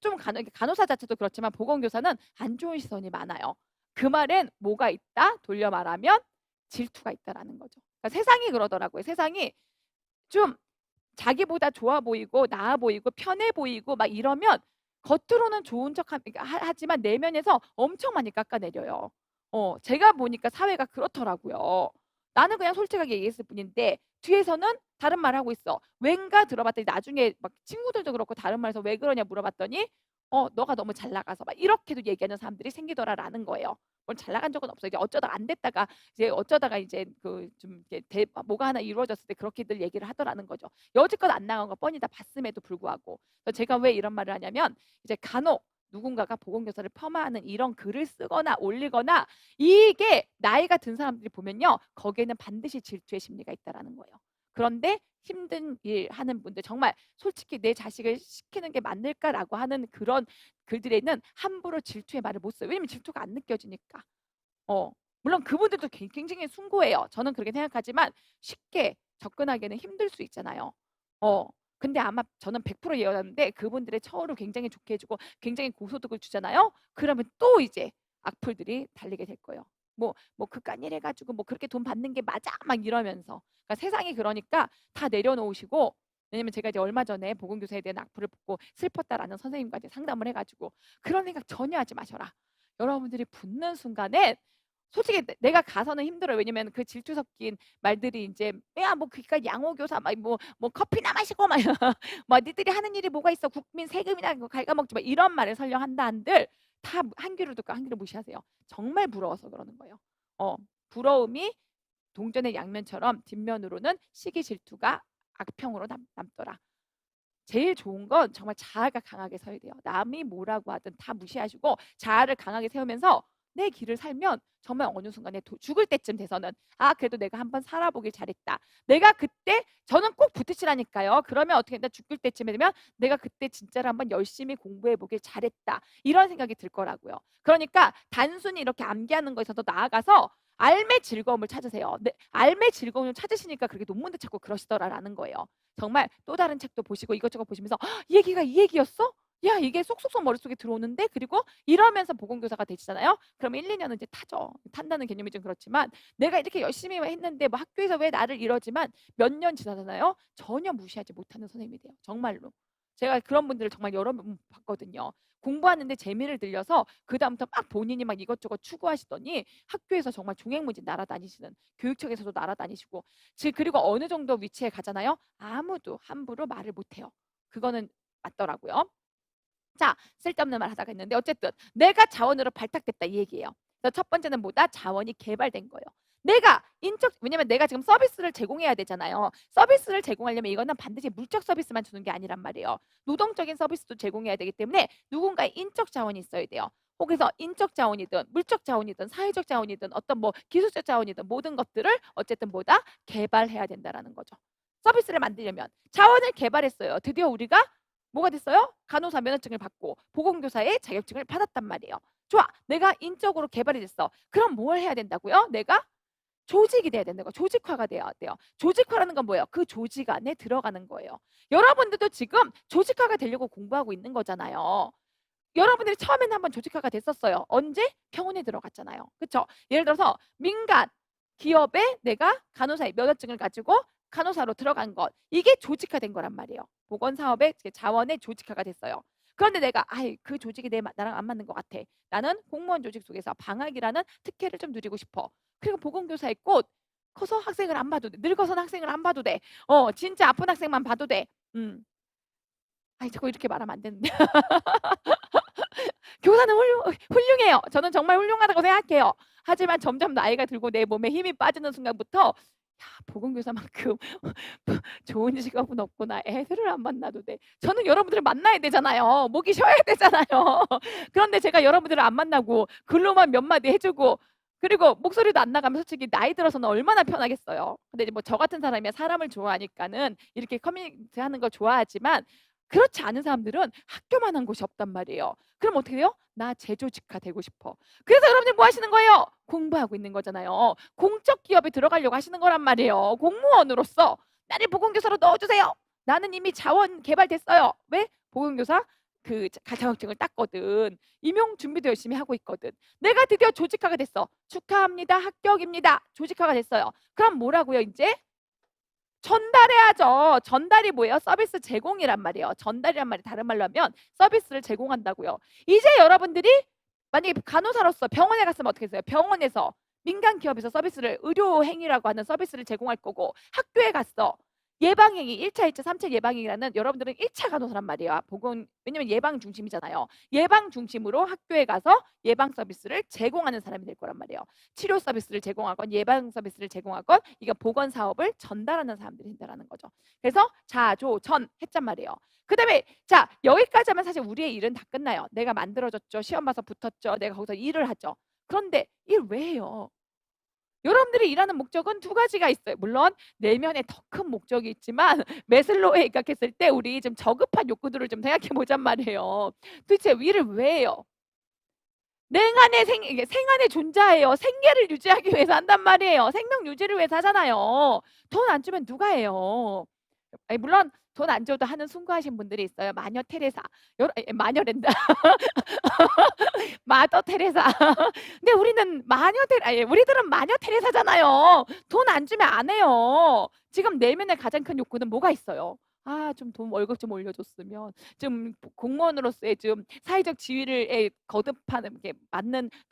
좀 간호사 자체도 그렇지만 보건교사는 안 좋은 시선이 많아요. 그 말엔 뭐가 있다? 돌려 말하면 질투가 있다라는 거죠. 그러니까 세상이 그러더라고요. 세상이 좀 자기보다 좋아 보이고 나아 보이고 편해 보이고 막 이러면 겉으로는 좋은 척 하지만 내면에서 엄청 많이 깎아내려요. 제가 보니까 사회가 그렇더라고요. 나는 그냥 솔직하게 얘기했을 뿐인데 뒤에서는 다른 말 하고 있어. 왠가 들어봤더니 나중에 막 친구들도 그렇고 다른 말해서 왜 그러냐 물어봤더니 너가 너무 잘 나가서 막 이렇게도 얘기하는 사람들이 생기더라라는 거예요. 물론 잘 나간 적은 없어요. 이제 어쩌다가 안 됐다가 이제 어쩌다가 이제 그 좀 이렇게 뭐가 하나 이루어졌을 때 그렇게들 얘기를 하더라는 거죠. 여지껏 안 나간 거 뻔히 다 봤음에도 불구하고. 그래서 제가 왜 이런 말을 하냐면 이제 간혹 누군가가 보건교사를 폄하하는 이런 글을 쓰거나 올리거나 이게 나이가 든 사람들이 보면요. 거기에는 반드시 질투의 심리가 있다라는 거예요. 그런데 힘든 일 하는 분들 정말 솔직히 내 자식을 시키는 게 맞을까라고 하는 그런 글들에는 함부로 질투의 말을 못 써요. 왜냐면 질투가 안 느껴지니까. 물론 그분들도 굉장히 숭고해요. 저는 그렇게 생각하지만 쉽게 접근하기는 힘들 수 있잖아요. 근데 아마 저는 100% 예언하는데 그분들의 처우를 굉장히 좋게 해주고 굉장히 고소득을 주잖아요. 그러면 또 이제 악플들이 달리게 될 거예요. 뭐 그깟 일 해 가지고 뭐 그렇게 돈 받는 게 맞아?" 막 이러면서. 그러니까 세상이 그러니까 다 내려놓으시고, 왜냐면 제가 이제 얼마 전에 보건교사에 대한 악플을 붙고 슬펐다라는 선생님과 이제 상담을 해 가지고 "그런 생각 전혀 하지 마셔라." 여러분들이 붙는 순간에 솔직히 내가 가서는 힘들어요. 왜냐면 그 질투 섞인 말들이 인제 "야 뭐 그니까 양호교사 막 뭐 커피나 마시고 막 막 니들이 하는 일이 뭐가 있어. 국민 세금이나 그거 갉아먹지." 막 이런 말을 설령 한다 한들 다 한 귀로 듣고 한 귀로 무시하세요. 정말 부러워서 그러는 거예요. 부러움이 동전의 양면처럼 뒷면으로는 시기 질투가 악평으로 남더라. 제일 좋은 건 정말 자아가 강하게 서야 돼요. 남이 뭐라고 하든 다 무시하시고 자아를 강하게 세우면서 내 길을 살면 정말 어느 순간에 죽을 때쯤 돼서는 '아 그래도 내가 한번 살아보길 잘했다.' 내가 그때 저는 꼭 붙으시라니까요. 그러면 어떻게 된다, 죽을 때쯤에 되면 '내가 그때 진짜로 한번 열심히 공부해 보길 잘했다.' 이런 생각이 들 거라고요. 그러니까 단순히 이렇게 암기하는 거에서 더 나아가서 삶의 즐거움을 찾으세요. 네, 삶의 즐거움을 찾으시니까 그렇게 논문도 찾고 그러시더라라는 거예요. 정말 또 다른 책도 보시고 이것저것 보시면서 "이 얘기가 이 얘기였어? 야 이게 쏙쏙쏙 머릿속에 들어오는데?" 그리고 이러면서 보건교사가 되시잖아요. 그러면 1-2 년은 이제 타죠. 탄다는 개념이 좀 그렇지만 내가 이렇게 열심히 했는데 뭐 학교에서 왜 나를 이러지만 몇 년 지나잖아요. 전혀 무시하지 못하는 선생님이 돼요. 정말로. 제가 그런 분들을 정말 여러 번 봤거든요. 공부하는데 재미를 들려서 그다음부터 막 본인이 막 이것저것 추구하시더니 학교에서 정말 종횡무진 날아다니시는, 교육청에서도 날아다니시고 그리고 어느 정도 위치에 가잖아요. 아무도 함부로 말을 못 해요. 그거는 맞더라고요. 자, 쓸데없는 말 하다가 했는데 어쨌든 내가 자원으로 발탁됐다 이 얘기예요. 그래서 첫 번째는 뭐다? 자원이 개발된 거예요. 내가 왜냐면 내가 지금 서비스를 제공해야 되잖아요. 서비스를 제공하려면 이거는 반드시 물적 서비스만 주는 게 아니란 말이에요. 노동적인 서비스도 제공해야 되기 때문에 누군가의 인적 자원이 있어야 돼요. 혹여서 인적 자원이든 물적 자원이든 사회적 자원이든 어떤 뭐 기술적 자원이든 모든 것들을 어쨌든 뭐다? 개발해야 된다라는 거죠. 서비스를 만들려면 자원을 개발했어요. 드디어 우리가 뭐가 됐어요? 간호사 면허증을 받고 보건교사의 자격증을 받았단 말이에요. 좋아. 내가 인적으로 개발이 됐어. 그럼 뭘 해야 된다고요? 내가 조직이 돼야 된다고. 조직화가 돼야 돼요. 조직화라는 건 뭐예요? 그 조직 안에 들어가는 거예요. 여러분들도 지금 조직화가 되려고 공부하고 있는 거잖아요. 여러분들이 처음에는 한번 조직화가 됐었어요. 언제? 병원에 들어갔잖아요. 그쵸? 예를 들어서 민간 기업에 내가 간호사의 면허증을 가지고 간호사로 들어간 것. 이게 조직화된 거란 말이에요. 보건사업의 자원의 조직화가 됐어요. 그런데 내가 그 조직이 나랑 안 맞는 것 같아. 나는 공무원 조직 속에서 방학이라는 특혜를 좀 누리고 싶어. 그리고 보건교사의 꽃. 커서 학생을 안 봐도 돼. 늙어서는 학생을 안 봐도 돼. 진짜 아픈 학생만 봐도 돼. 자꾸 이렇게 말하면 안 되는데. 교사는 훌륭해요. 저는 정말 훌륭하다고 생각해요. 하지만 점점 나이가 들고 내 몸에 힘이 빠지는 순간부터 '야 보건교사만큼 좋은 직업은 없구나. 애들을 안 만나도 돼.' 저는 여러분들을 만나야 되잖아요. 목이 쉬어야 되잖아요. 그런데 제가 여러분들을 안 만나고 글로만 몇 마디 해 주고 그리고 목소리도 안 나가면 솔직히 나이 들어서는 얼마나 편하겠어요. 근데 이제 뭐 저 같은 사람이 사람을 좋아하니까는 이렇게 커뮤니티하는 걸 좋아하지만 그렇지 않은 사람들은 학교만 한 곳이 없단 말이에요. 그럼 어떻게 돼요? 나 재조직화 되고 싶어. 그래서 여러분들 뭐 하시는 거예요? 공부하고 있는 거잖아요. 공적 기업에 들어가려고 하시는 거란 말이에요. 공무원으로서 나를 보건교사로 넣어주세요. 나는 이미 자원 개발됐어요. 왜? 보건교사 자격증을 땄거든. 임용 준비도 열심히 하고 있거든. 내가 드디어 조직화가 됐어. 축하합니다. 합격입니다. 조직화가 됐어요. 그럼 뭐라고요 이제? 전달해야죠. 전달이 뭐예요? 서비스 제공이란 말이에요. 전달이란 말이 다른 말로 하면 서비스를 제공한다고요. 이제 여러분들이 만약에 간호사로서 병원에 갔으면 어떻게 했어요? 병원에서 민간 기업에서 서비스를 의료 행위라고 하는 서비스를 제공할 거고 학교에 갔어. 예방행위 1차, 2차, 3차 예방행위라는 여러분들은 1차 간호사란 말이에요. 왜냐면 예방 중심이잖아요. 예방 중심으로 학교에 가서 예방 서비스를 제공하는 사람이 될 거란 말이에요. 치료 서비스를 제공하건 예방 서비스를 제공하건 이거 보건 사업을 전달하는 사람들이 된다라는 거죠. 그래서 자조전 했단 말이에요. 그다음에 자 여기까지 하면 사실 우리의 일은 다 끝나요. 내가 만들어졌죠. 시험 봐서 붙었죠. 내가 거기서 일을 하죠. 그런데 일 왜 해요? 여러분들이 일하는 목적은 두 가지가 있어요. 물론 내면에 더 큰 목적이 있지만 매슬로우에 입각했을 때 우리 좀 저급한 욕구들을 좀 생각해 보잔 말이에요. 도대체 일을 왜 해요? 이게 생안에 존재해요. 생계를 유지하기 위해서 한단 말이에요. 생명 유지를 위해서 하잖아요. 돈 안 주면 누가 해요? 물론 돈 안 줘도 하는 순구하신 분들이 있어요. 마녀 테레사. 마녀랜다. 마더 테레사. 근데 우리는 우리들은 마녀 테레사잖아요. 돈 안 주면 안 해요. 지금 내면의 가장 큰 욕구는 뭐가 있어요? 아, 좀 돈 월급 좀 올려줬으면, 좀 공무원으로서의 좀 사회적 지위를 거듭하는 게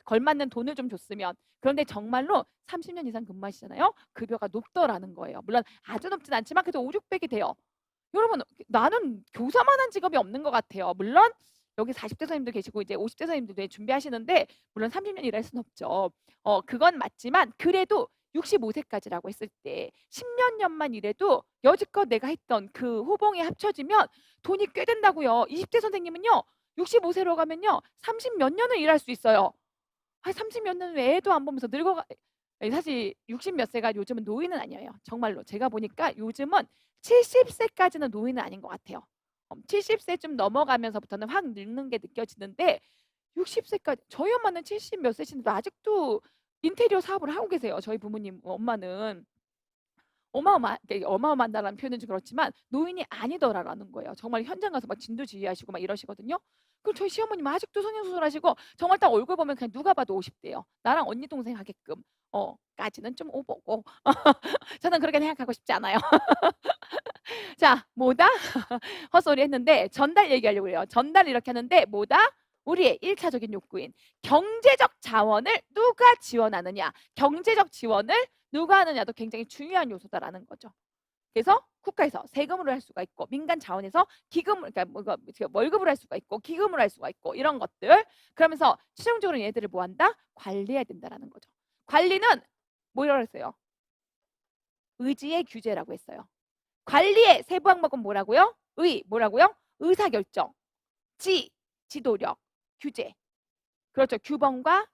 걸맞는 돈을 좀 줬으면. 그런데 정말로 30년 이상 근무하시잖아요. 급여가 높더라는 거예요. 물론 아주 높진 않지만 그래도 5, 600이 돼요. 여러분, 나는 교사만 한 직업이 없는 것 같아요. 물론 여기 40대 선생님도 계시고 이제 50대 선생님도 준비하시는데, 물론 30년 일할 수는 없죠. 그건 맞지만 그래도 65세까지라고 했을 때 10몇 년만 일해도 여지껏 내가 했던 그 호봉이 합쳐지면 돈이 꽤 된다고요. 20대 선생님은요, 65세로 가면요 30 몇 년을 일할 수 있어요. 30 몇 년 애도 안 보면서 늙어가. 사실 60 몇 세가 요즘은 노인은 아니에요. 정말로 제가 보니까 요즘은 70세까지는 노인은 아닌 것 같아요. 70세쯤 넘어가면서부터는 확 늙는 게 느껴지는데, 60세까지 저희 엄마는 70 몇 세신데도 아직도 인테리어 사업을 하고 계세요. 저희 부모님 엄마는. 어마어마한다라는 표현은 좀 그렇지만 노인이 아니더라라는 거예요. 정말 현장 가서 막 진두지휘하시고 막 이러시거든요. 그럼 저희 시어머님은 아직도 성형수술하시고, 정말 딱 얼굴 보면 그냥 누가 봐도 50대예요. 나랑 언니 동생 하게끔 까지는 좀 오버고. 저는 그렇게 생각하고 싶지 않아요. 자, 뭐다? 헛소리 했는데 전달 얘기하려고 해요. 전달 이렇게 하는데 뭐다? 우리의 1차적인 욕구인 경제적 자원을 누가 지원하느냐, 경제적 지원을 누가 하느냐도 굉장히 중요한 요소다라는 거죠. 그래서 국가에서 세금으로 할 수가 있고, 민간 자원에서 기금을, 그러니까 월급을 할 수가 있고, 기금을 할 수가 있고, 이런 것들. 그러면서 최종적으로 얘들을 뭐 한다? 관리해야 된다라는 거죠. 관리는 뭐라고 했어요? 의지의 규제라고 했어요. 관리의 세부 항목은 뭐라고요? 뭐라고요? 의사결정, 지도력, 규제. 그렇죠. 규범과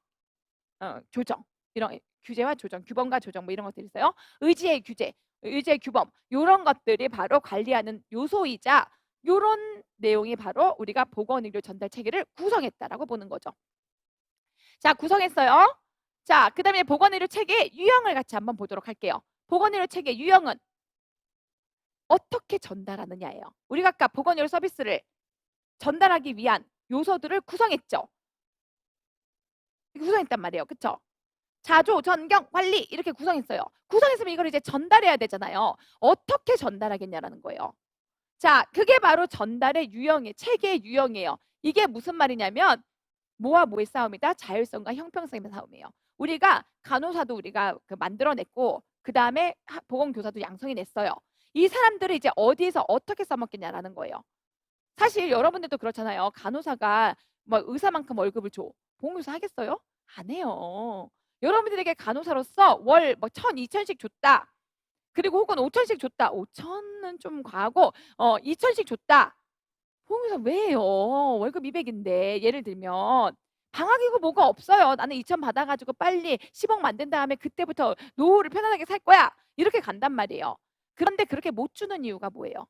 조정. 이런 규제와 조정, 규범과 조정, 뭐 이런 것들이 있어요. 의지의 규제, 의지의 규범, 이런 것들이 바로 관리하는 요소이자, 이런 내용이 바로 우리가 보건의료 전달 체계를 구성했다라고 보는 거죠. 자, 구성했어요. 자, 그 다음에 보건의료 체계의 유형을 같이 한번 보도록 할게요. 보건의료 체계 유형은 어떻게 전달하느냐예요. 우리가 아까 보건의료 서비스를 전달하기 위한 요소들을 구성했죠. 구성했단 말이에요. 그쵸? 자조, 전경, 관리 이렇게 구성했어요. 구성했으면 이걸 이제 전달해야 되잖아요. 어떻게 전달하겠냐라는 거예요. 자, 그게 바로 전달의 유형이에요. 체계의 유형이에요. 이게 무슨 말이냐면 뭐와 뭐의 싸움이다? 자율성과 형평성의 싸움이에요. 우리가 간호사도 우리가 만들어냈고, 그 다음에 보건교사도 양성이 냈어요. 이 사람들을 이제 어디에서 어떻게 써먹겠냐라는 거예요. 사실 여러분들도 그렇잖아요. 간호사가 뭐 의사만큼 월급을 줘. 보험교사 하겠어요? 안 해요. 여러분들에게 간호사로서 월 뭐 1,000, 2,000씩 줬다. 그리고 혹은 5,000씩 줬다. 5,000은 좀 과하고 2,000씩 줬다. 보험교사 왜 해요? 월급 200인데 예를 들면 방학이고 뭐가 없어요. 나는 2,000 받아가지고 빨리 10억 만든 다음에 그때부터 노후를 편안하게 살 거야. 이렇게 간단 말이에요. 그런데 그렇게 못 주는 이유가 뭐예요?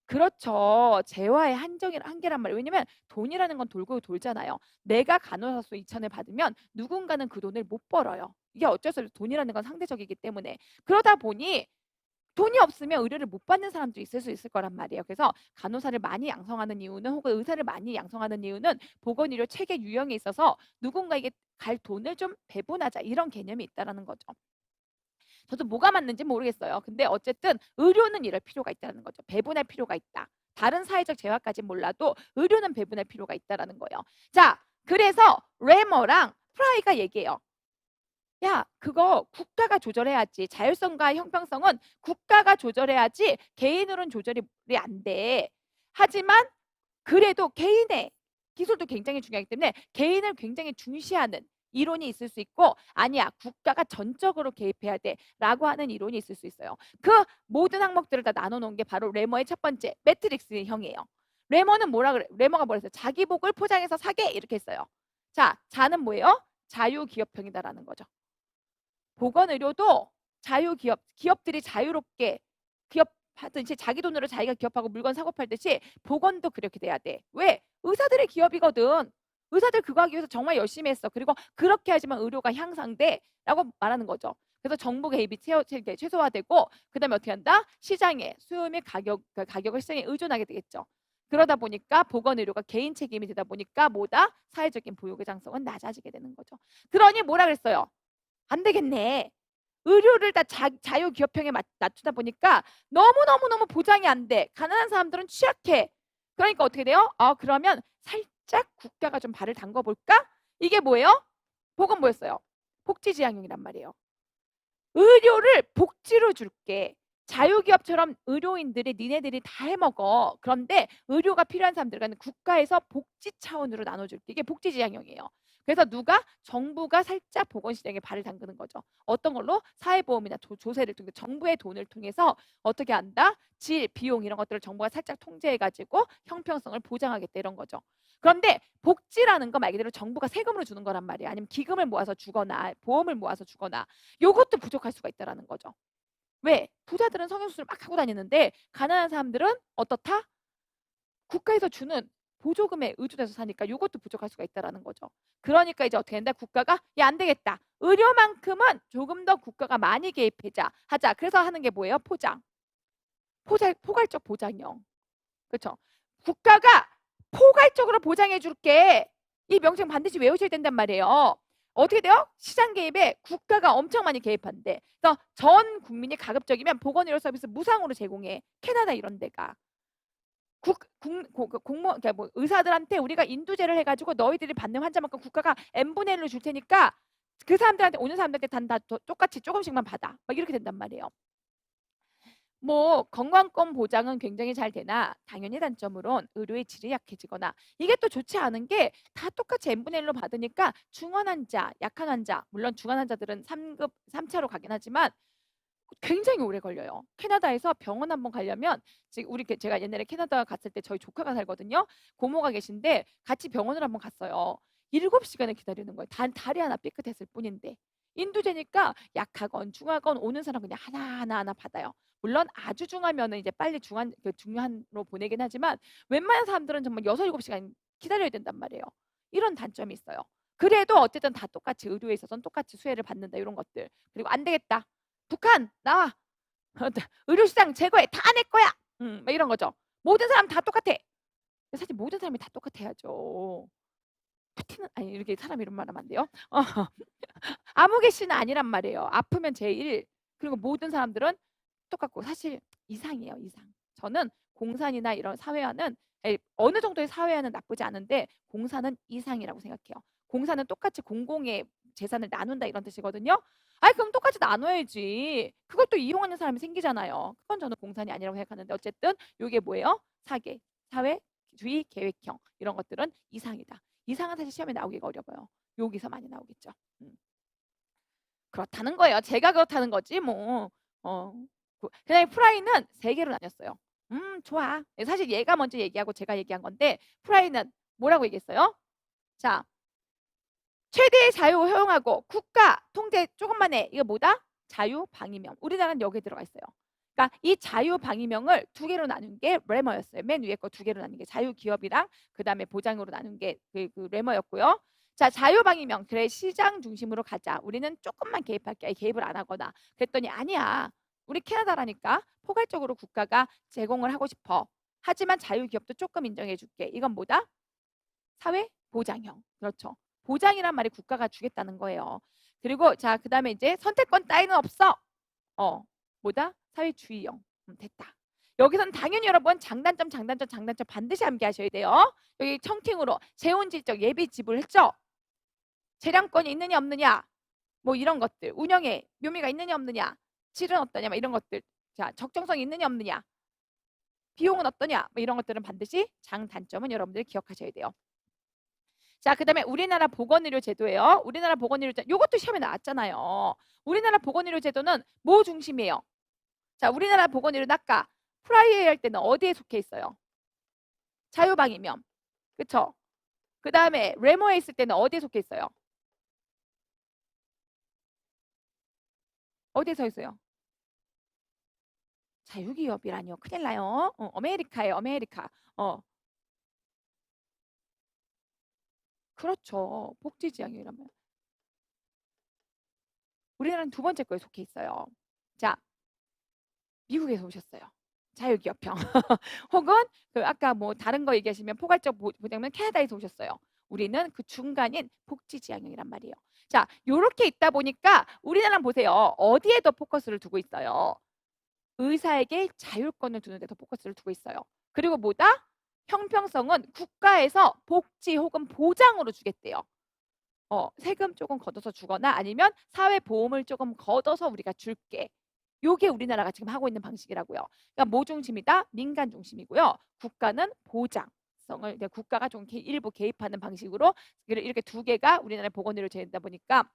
그렇죠. 재화의 한계란 말이에요. 왜냐면 돈이라는 건 돌고 돌잖아요. 내가 간호사수 2,000을 받으면 누군가는 그 돈을 못 벌어요. 이게 어쩔 수 없이 돈이라는 건 상대적이기 때문에. 그러다 보니 돈이 없으면 의료를 못 받는 사람도 있을 수 있을 거란 말이에요. 그래서 간호사를 많이 양성하는 이유는, 혹은 의사를 많이 양성하는 이유는 보건의료 체계 유형에 있어서 누군가에게 갈 돈을 좀 배분하자, 이런 개념이 있다는 거죠. 저도 뭐가 맞는지 모르겠어요. 근데 어쨌든 의료는 이럴 필요가 있다는 거죠. 배분할 필요가 있다. 다른 사회적 재화까지 몰라도 의료는 배분할 필요가 있다는 거예요. 자, 그래서 레머랑 프라이가 얘기해요. 야, 그거 국가가 조절해야지. 자율성과 형평성은 국가가 조절해야지 개인으로는 조절이 안 돼. 하지만 그래도 개인의 기술도 굉장히 중요하기 때문에 개인을 굉장히 중시하는 이론이 있을 수 있고, 아니야, 국가가 전적으로 개입해야 돼 라고 하는 이론이 있을 수 있어요. 그 모든 항목들을 다 나눠놓은 게 바로 레머의 첫 번째 매트릭스형이에요. 레머는 뭐라 그래? 레머가 뭐라 했어요? 자기 복을 포장해서 사게, 이렇게 했어요. 자, 자는 뭐예요? 자유기업형이다라는 거죠. 보건의료도 기업들이 자유롭게 기업하듯이 자기 돈으로 자기가 기업하고 물건 사고 팔듯이 보건도 그렇게 돼야 돼. 왜? 의사들의 기업이거든. 의사들 그거 하기 위해서 정말 열심히 했어. 그리고 그렇게 하지만 의료가 향상돼라고 말하는 거죠. 그래서 정부 개입이 최소화되고 그다음에 어떻게 한다? 시장의 수요 및 가격을 시장에 의존하게 되겠죠. 그러다 보니까 보건 의료가 개인 책임이 되다 보니까 뭐다? 사회적인 보육의 장성은 낮아지게 되는 거죠. 그러니 뭐라 그랬어요? 안 되겠네. 의료를 다 자유 기업형에 낮추다 보니까 너무너무너무 보장이 안 돼. 가난한 사람들은 취약해. 그러니까 어떻게 돼요? 그러면 살짝 국가가 좀 발을 담궈 볼까? 이게 뭐예요? 복은 뭐였어요? 복지지향형이란 말이에요. 의료를 복지로 줄게. 자유기업처럼 의료인들이 니네들이 다 해먹어. 그런데 의료가 필요한 사람들은 국가에서 복지 차원으로 나눠줄게. 이게 복지지향형이에요. 그래서 누가? 정부가 살짝 보건시장에 발을 담그는 거죠. 어떤 걸로? 사회보험이나 조세를 통해 정부의 돈을 통해서 어떻게 한다? 질, 비용 이런 것들을 정부가 살짝 통제해가지고 형평성을 보장하겠다 이런 거죠. 그런데 복지라는 거 말 그대로 정부가 세금으로 주는 거란 말이에요. 아니면 기금을 모아서 주거나 보험을 모아서 주거나 요것도 부족할 수가 있다라는 거죠. 왜? 부자들은 성형수술 막 하고 다니는데 가난한 사람들은 어떻다? 국가에서 주는 보조금에 의존해서 사니까 요것도 부족할 수가 있다라는 거죠. 그러니까 이제 어떻게 된다? 국가가 안 되겠다. 의료만큼은 조금 더 국가가 많이 하자. 그래서 하는 게 뭐예요? 포괄적 보장형. 그렇죠? 국가가 포괄적으로 보장해 줄게. 이 명칭 반드시 외우셔야 된단 말이에요. 어떻게 돼요? 시장 개입에 국가가 엄청 많이 개입한대. 그래서 전 국민이 가급적이면 보건의료 서비스 무상으로 제공해. 캐나다 이런 데가. 그러니까 뭐 의사들한테 우리가 인두제를 해가지고 너희들이 받는 환자만큼 국가가 n분의 1로 줄 테니까 그 사람들한테 오는 사람들한테 다 똑같이 조금씩만 받아. 막 이렇게 된단 말이에요. 뭐 건강권 보장은 굉장히 잘 되나 당연히 단점으론 의료의 질이 약해지거나 이게 또 좋지 않은 게 다 똑같이 n분의 1로 받으니까 중환 환자, 약한 환자 물론 중환 환자들은 3급, 3차로 가긴 하지만 굉장히 오래 걸려요. 캐나다에서 병원 한번 가려면 지금 제가 옛날에 캐나다 갔을 때 저희 조카가 살거든요. 고모가 계신데 같이 병원을 한번 갔어요. 7시간을 기다리는 거예요. 단 다리 하나 삐끗했을 뿐인데. 인두제니까 약하건 중하건 오는 사람 그냥 하나 받아요. 물론 아주 중하면은 이제 빨리 중환으로 보내긴 하지만 웬만한 사람들은 정말 6, 7시간 기다려야 된단 말이에요. 이런 단점이 있어요. 그래도 어쨌든 다 똑같이 의료에 있어서는 똑같이 수혜를 받는다 이런 것들. 그리고 안 되겠다. 북한 나와. 의료시장 제거해. 다 내 거야. 막 이런 거죠. 모든 사람 다 똑같아. 사실 모든 사람이 다 똑같아야죠. 푸틴은 아니 이렇게 사람 이름 말하면 안 돼요. 아무개 씨는 아니란 말이에요. 아프면 제일 그리고 모든 사람들은 똑같고 사실 이상이에요. 이상. 저는 공산이나 이런 사회화는 어느 정도의 사회화는 나쁘지 않은데 공산은 이상이라고 생각해요. 공산은 똑같이 공공의 재산을 나눈다 이런 뜻이거든요. 아이 그럼 똑같이 나눠야지. 그걸 또 이용하는 사람이 생기잖아요. 그건 저는 공산이 아니라고 생각하는데 어쨌든 이게 뭐예요? 사계, 사회주의 계획형 이런 것들은 이상이다. 이상은 사실 시험에 나오기가 어려워요. 여기서 많이 나오겠죠. 그렇다는 거예요. 제가 그렇다는 거지 뭐. 어. 그다음에 프라이는 3개로 나뉘었어요. 좋아. 사실 얘가 먼저 얘기하고 제가 얘기한 건데 프라이는 뭐라고 얘기했어요? 자, 최대의 자유 허용하고 국가 통제 조금만 해. 이거 뭐다? 자유방위명. 우리나라는 여기에 들어가 있어요. 그러니까 이 자유방위명을 2개로 나눈 게 레머였어요. 맨 위에 거 2개로 나눈 게 자유기업이랑 그다음에 보장으로 나눈 게 그 레머였고요. 자, 자유방위명. 그래 시장 중심으로 가자. 우리는 조금만 개입할게. 개입을 안 하거나. 그랬더니 아니야. 우리 캐나다라니까 포괄적으로 국가가 제공을 하고 싶어. 하지만 자유기업도 조금 인정해 줄게. 이건 뭐다? 사회보장형. 그렇죠. 보장이란 말이 국가가 주겠다는 거예요. 그리고 자, 그다음에 이제 선택권 따위는 없어. 뭐다? 사회주의형. 됐다. 여기서는 당연히 여러분 장단점 반드시 암기하셔야 돼요. 여기 청팅으로 재원질적 예비 지불했죠? 재량권이 있느냐 없느냐 뭐 이런 것들 운영에 묘미가 있느냐 없느냐 질은 어떠냐 뭐 이런 것들 자 적정성이 있느냐 없느냐 비용은 어떠냐 뭐 이런 것들은 반드시 장단점은 여러분들이 기억하셔야 돼요. 자, 그다음에 우리나라 보건의료 제도예요. 우리나라 보건의료 제도 이것도 시험에 나왔잖아요. 우리나라 보건의료 제도는 뭐 중심이에요? 자, 우리나라 보건의료는 아까 프라이웨이 할 때는 어디에 속해 있어요? 자유방위면. 그쵸? 그다음에 레모에 있을 때는 어디에 속해 있어요? 어디에 서 있어요? 자유기업이라뇨. 큰일 나요. 아메리카예요. 아메리카. 그렇죠. 복지지향이라면. 우리나라는 두 번째 거에 속해 있어요. 자, 미국에서 오셨어요. 자유기업형. 혹은 그 아까 뭐 다른 거 얘기하시면 포괄적 보장면 캐나다에서 오셨어요. 우리는 그 중간인 복지지향형이란 말이에요. 자, 요렇게 있다 보니까 우리나라는 보세요. 어디에 더 포커스를 두고 있어요? 의사에게 자율권을 두는 데 더 포커스를 두고 있어요. 그리고 뭐다? 형평성은 국가에서 복지 혹은 보장으로 주겠대요. 세금 조금 걷어서 주거나 아니면 사회보험을 조금 걷어서 우리가 줄게. 요게 우리나라가 지금 하고 있는 방식이라고요. 그러니까 뭐 중심이다? 민간 중심이고요. 국가는 보장성을 국가가 좀 일부 개입하는 방식으로 이렇게 두 개가 우리나라의 보건의료 제도다 보니까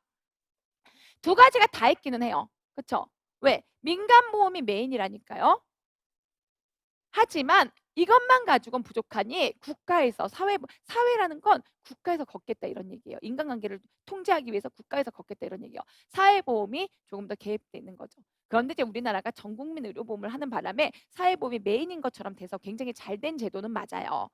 두 가지가 다 있기는 해요. 그렇죠? 왜? 민간 보험이 메인이라니까요. 하지만 이것만 가지고는 부족하니 국가에서 사회라는 건 국가에서 걷겠다 이런 얘기예요. 인간관계를 통제하기 위해서 국가에서 걷겠다 이런 얘기예요. 사회보험이 조금 더 개입돼 있는 거죠. 그런데 이제 우리나라가 전국민 의료보험을 하는 바람에 사회보험이 메인인 것처럼 돼서 굉장히 잘 된 제도는 맞아요.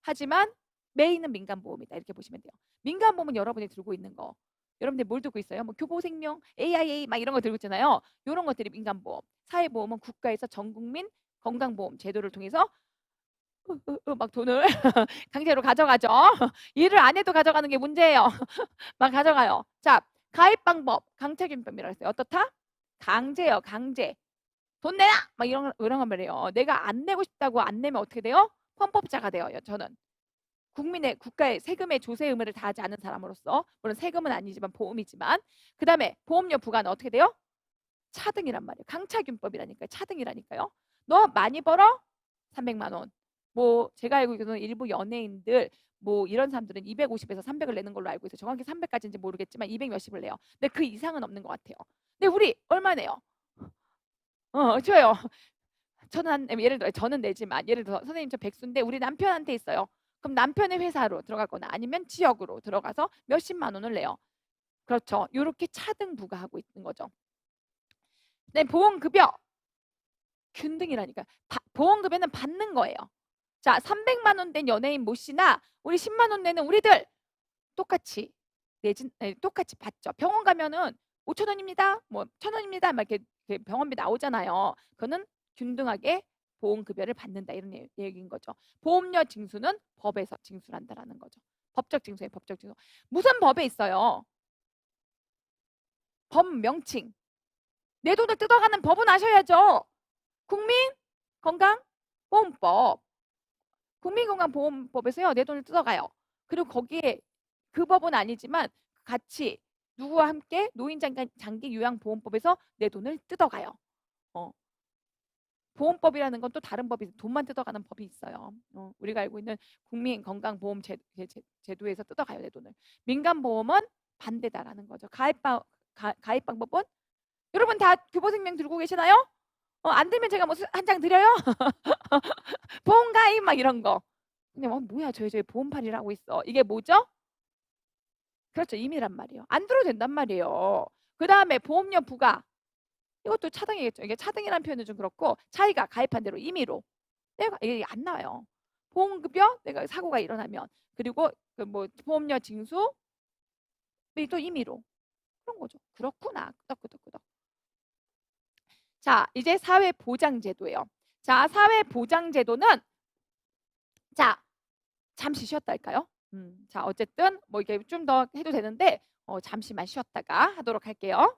하지만 메인은 민간보험이다 이렇게 보시면 돼요. 민간보험은 여러분이 들고 있는 거. 여러분들 뭘 들고 있어요? 뭐 교보생명, AIA 막 이런 거 들고 있잖아요. 이런 것들이 민간보험. 사회보험은 국가에서 전국민 건강보험 제도를 통해서 막 돈을 강제로 가져가죠. 일을 안 해도 가져가는 게 문제예요. 막 가져가요. 자, 가입 방법 강제균법이라고 했어요. 어떻다? 강제요, 강제. 돈 내라! 막 이런 말이에요. 내가 안 내고 싶다고 안 내면 어떻게 돼요? 헌법자가 돼요. 저는. 국민의 국가의 세금의 조세 의무를 다하지 않은 사람으로서 물론 세금은 아니지만 보험이지만 그 다음에 보험료 부과는 어떻게 돼요? 차등이란 말이에요. 강차균법이라니까요. 차등이라니까요. 너 많이 벌어? 300만 원. 뭐 제가 알고 있기로는 일부 연예인들 뭐 이런 사람들은 250에서 300을 내는 걸로 알고 있어요. 정확히 300까지인지 모르겠지만 200 몇십을 내요. 근데 그 이상은 없는 것 같아요. 근데 우리 얼마 내요? 줘요. 예를 들어 저는 내지만 예를 들어 선생님 저 백수인데 우리 남편한테 있어요. 그럼 남편의 회사로 들어가거나 아니면 지역으로 들어가서 몇십만 원을 내요. 그렇죠. 이렇게 차등 부과하고 있는 거죠. 네, 보험급여 균등이라니까. 보험급여는 받는 거예요. 자, 300만 원 된 연예인 모 씨나 우리 10만 원 내는 우리들 똑같이 똑같이 받죠. 병원 가면은 5천 원입니다. 뭐 1,000원입니다. 막 이렇게 병원비 나오잖아요. 그거는 균등하게 보험급여를 받는다 이런 얘기인 거죠. 보험료 징수는 법에서 징수한다라는 거죠. 법적 징수예요. 법적 징수. 무슨 법에 있어요? 법 명칭. 내 돈을 뜯어가는 법은 아셔야죠. 국민건강보험법. 국민건강보험법에서요. 내 돈을 뜯어가요. 그리고 거기에 그 법은 아니지만 같이 누구와 함께 노인장기 요양보험법에서 내 돈을 뜯어가요. 어. 보험법이라는 건 또 다른 법이 돈만 뜯어가는 법이 있어요. 우리가 알고 있는 국민건강보험 제도에서 뜯어가요. 내 돈을. 민간보험은 반대다라는 거죠. 가입 방법은 여러분 다 교보생명 들고 계시나요? 안 되면 제가 뭐 한 장 드려요? 보험가입 막 이런 거. 근데 뭐야 저희 보험팔이라고 있어. 이게 뭐죠? 그렇죠. 임의란 말이에요. 안 들어도 된단 말이에요. 그 다음에 보험료 부과. 이것도 차등이겠죠. 이게 차등이라는 표현은 좀 그렇고 차이가 가입한 대로 임의로. 내가 이게 안 나와요. 보험급여 내가 사고가 일어나면 그리고 그 뭐 보험료 징수 또 임의로 그런 거죠. 그렇구나. 끄덕끄덕끄덕. 자, 이제 사회보장제도예요. 자, 사회보장제도는 자, 잠시 쉬었다 할까요? 자, 어쨌든 뭐 이게 좀 더 해도 되는데 잠시만 쉬었다가 하도록 할게요.